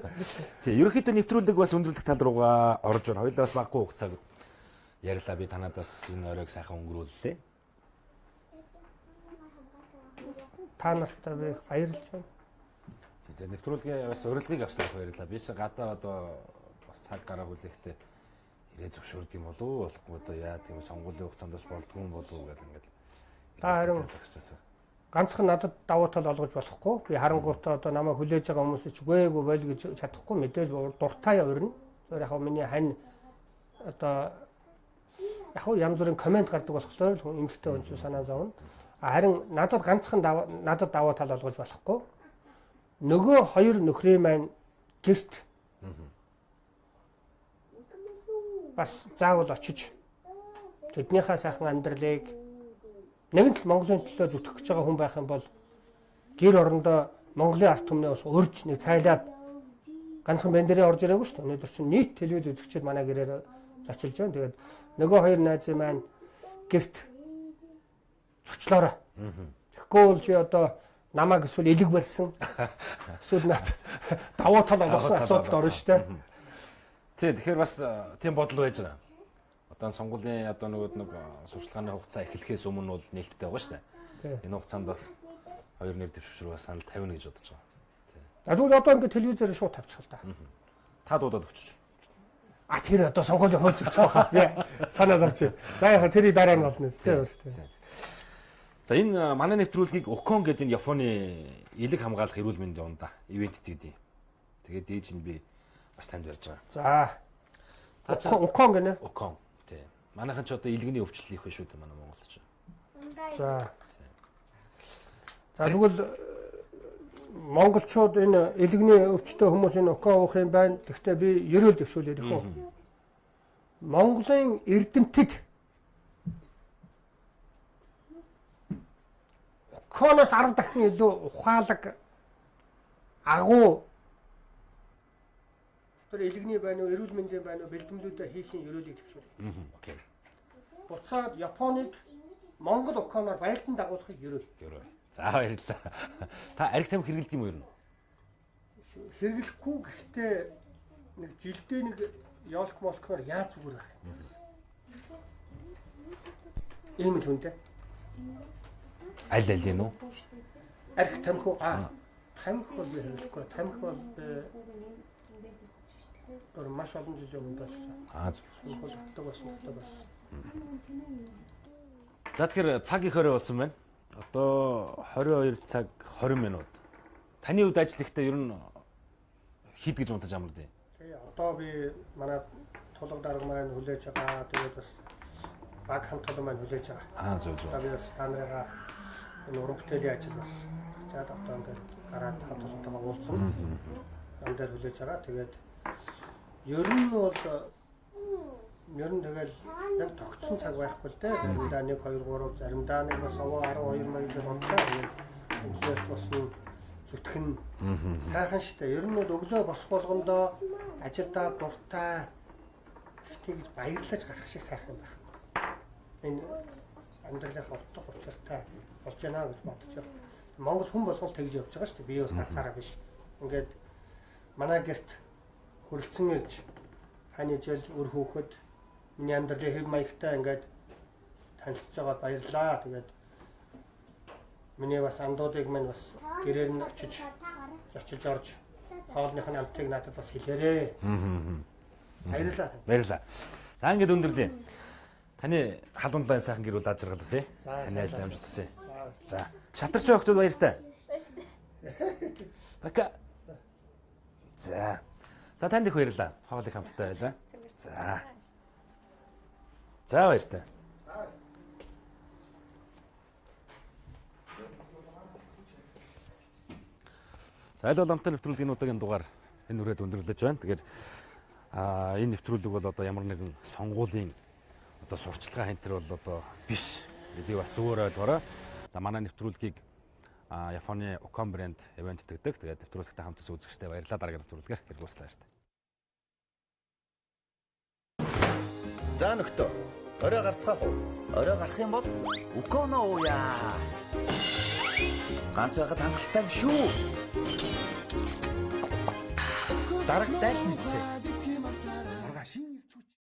Тий. Ерөнхийдөө нэвтрүүлэг бас өндөрлөх тал руугаа орж байна. Хоёулаа бас баггүй хугацааг ярьлаа. Би танад бас энэ оройг сайхан өнгөрүүллээ. Та нартай би баярлж байна. Тэгээ нэвтрүүлгийн бас урилгыг авсаар баярлалаа. Би ч гадаа одоо бас цаг гараа хүлээхдээ ирээ зөвшөөрд юм болов уу болохгүй одоо яа тийм сонгуулийн хугацаанд бас болдгүй юм болов уу гэдэг ингээд. Та харин ганцхан надад давуу тал олгож болохгүй. Би харангуйтаа одоо намайг хүлээж байгаа хүмүүсийг ч гээгүй байл гэж чадахгүй мэдээж дуртай өрнө. Тэр яг миний хань одоо яг янз бүрийн комент гардаг болохоор хүн эмэгтэй хүн ч санаа зовно. Харин надад ганцхан надад давуу тал олгож болохгүй. Нөгөө хоёр нөхрийн маань гэрт бас заавал очиж тэднийхээ сайхан амьдралыг нэгэн л Монголын төлөө зүтгэж байгаа хүн байх юм бол гэр орондоо Монголын ард түмний ус урьж нэг цайлаад ганцхан бандерын орж ирээгүй шүү дээ. Өнөөдөр чинь нийт телевиз үзэгчид манай гэрээр зочилж байна. Тэгээд нөгөө хоёр найзын маань гэрт зочлоорой. Тэгэхгүй бол чи одоо намайг эсвэл элэг барьсан. Эсвэл надад давуу тал олгосон асуудалд орно шүү дээ. Тий, тэгэхээр бас тийм бодол байж байгаа. Одоо сонгуулийн одоо нэг сурчлагын хугацаа эхлэхээс өмнө бол нээлттэй байгаа шүү дээ. Энэ хугацаанд бас хоёр нэр дэвшрүүгээ санал тавина гэж бодож байгаа. Тий. Тэгвэл одоо ингээд телевизээр шууд тавьчих л да. Та дуудаад өччих. Тэр одоо сонгуулийн хууль зөрчих байгаа. Санаа зовчих. За яг тэрийг дараа нь болно тийм шүү дээ. За энэ манай нэвтрүүлгийг Укон гэдэг энэ Японы элэг хамгаалах эрүүл мэндийн ундаа ивент гэдэг. Тэгээд дээж нь би бас танд ярьж байгаа. За. Укон гэнэ. Укон. Тий. Манайхан ч одоо илгэний өвчлөл их биш үү манай Монголд ч. За. За тэгвэл монголчууд энэ илгэний өвчтөй хүмүүс энэ Укон уух юм байна. Гэхдээ би ерөөл дэвшүүлээд их үү. Монголын эрдэмтэд Уконоос 10 дахин илүү ухаалаг агуу тэр илгэний байна уу, эрүүл мэндийн байна уу, бэлтгэлүүдээ хийхин ерөөлийг төвшүүлээ. Окей. Буцаад Японыг Монгол Уконоор байлдан дагуулахыг ерөөл. За баярлалаа. Та ариг тамхи хэрэглэдэг юм уу ер нь? Хэрэглэхгүй гэхдээ нэг жилдээ нэг ёолк молкноор яаж зүгээр байх юм. Ийм л үнтэй. Аль юм уу? Арх тамхи тамхи бол би хэрэглэхгүй. Тамхи бол би маш олон жилийн өмнө болсон. Зөв. Хөлтөг болсон. За тэгэхээр цаг их орой болсон байна. Одоо 22 цаг 20 минут. Таны хувьд ажил ихтэй ер нь хід гэж унтаж амардаг. Тий, одоо би манай тулга дарга маань хүлээж байгаа. Тэгээд бас баг хамт толгой маань хүлээж байгаа. Зөв. Би бас та нарыгаа энэ уран бүтээлийн ажил бас чад одоо ингээд гараад хамт толгойгоо уулзсан. Нам дээр хүлээж байгаа. Тэгээд ер нь бол тэгэл яг тогтсон цаг байхгүй л дээ. Заримдаа 1 2 3 заримдаа нэг бас 12 маягаар унтаа. Өглөөс босны зүтгэн сайхан штэ. Ер нь бол өглөө босох болгондоо ажилдаа дуртай тэгж баярлаж гарах шиг сайхан байхгүй. Энэ амьдралынхаа утга учиртай болж байна гэж бодож байна. Монгол хүн болгол тэгж явж байгаа штэ. Би бас ганцаараа биш. Ингээд манай гэрт хөрөлцөн ирж хань жил өр хөөхөд миний амьдралын хэв маягтай ингээд танилцж байгаа баярлаа. Тэгээд миний бас андуудыг минь бас гэрээр нь очиж орж хоолных нь амтыг надад бас хэлээрээ. Баярлалаа. Баярлалаа. За ингээд өндөрлөө. Таны халуун лайн сайхан гэр бүл ажиргал үсэ. Таны ажил амжилт үсэ. За шатарч өгтөд баяртай. Баяртай. Пока. За танд их баярлалаа. Хоолыг хамтдаа байлаа. За. За баяртай. Зайл уламжтай нэвтрүүлгийн удаагийн дугаар энэ үрээд өндөрлөж байна. Тэгэхээр энэ нэвтрүүлэг бол одоо ямар нэгэн сонгуулийн одоо сурчлагын хантер бол одоо биш. Энийг бас зүгээр ойлгоорой. За манай нэвтрүүлгийг Японы Ocon брэнд event гэдэг. Тэгээд нэвтрүүлэгтээ хамт үзэгчтэй баярлалаа. Дараагийн нэвтрүүлгээр хэрэгжүүлсэн баяртай. За нөхдөө. Орой гарцгаах уу? Орой гарах юм бол Ocon ууя. Ганц байхад хангалттай шүү. Дараг дайсан үстэй.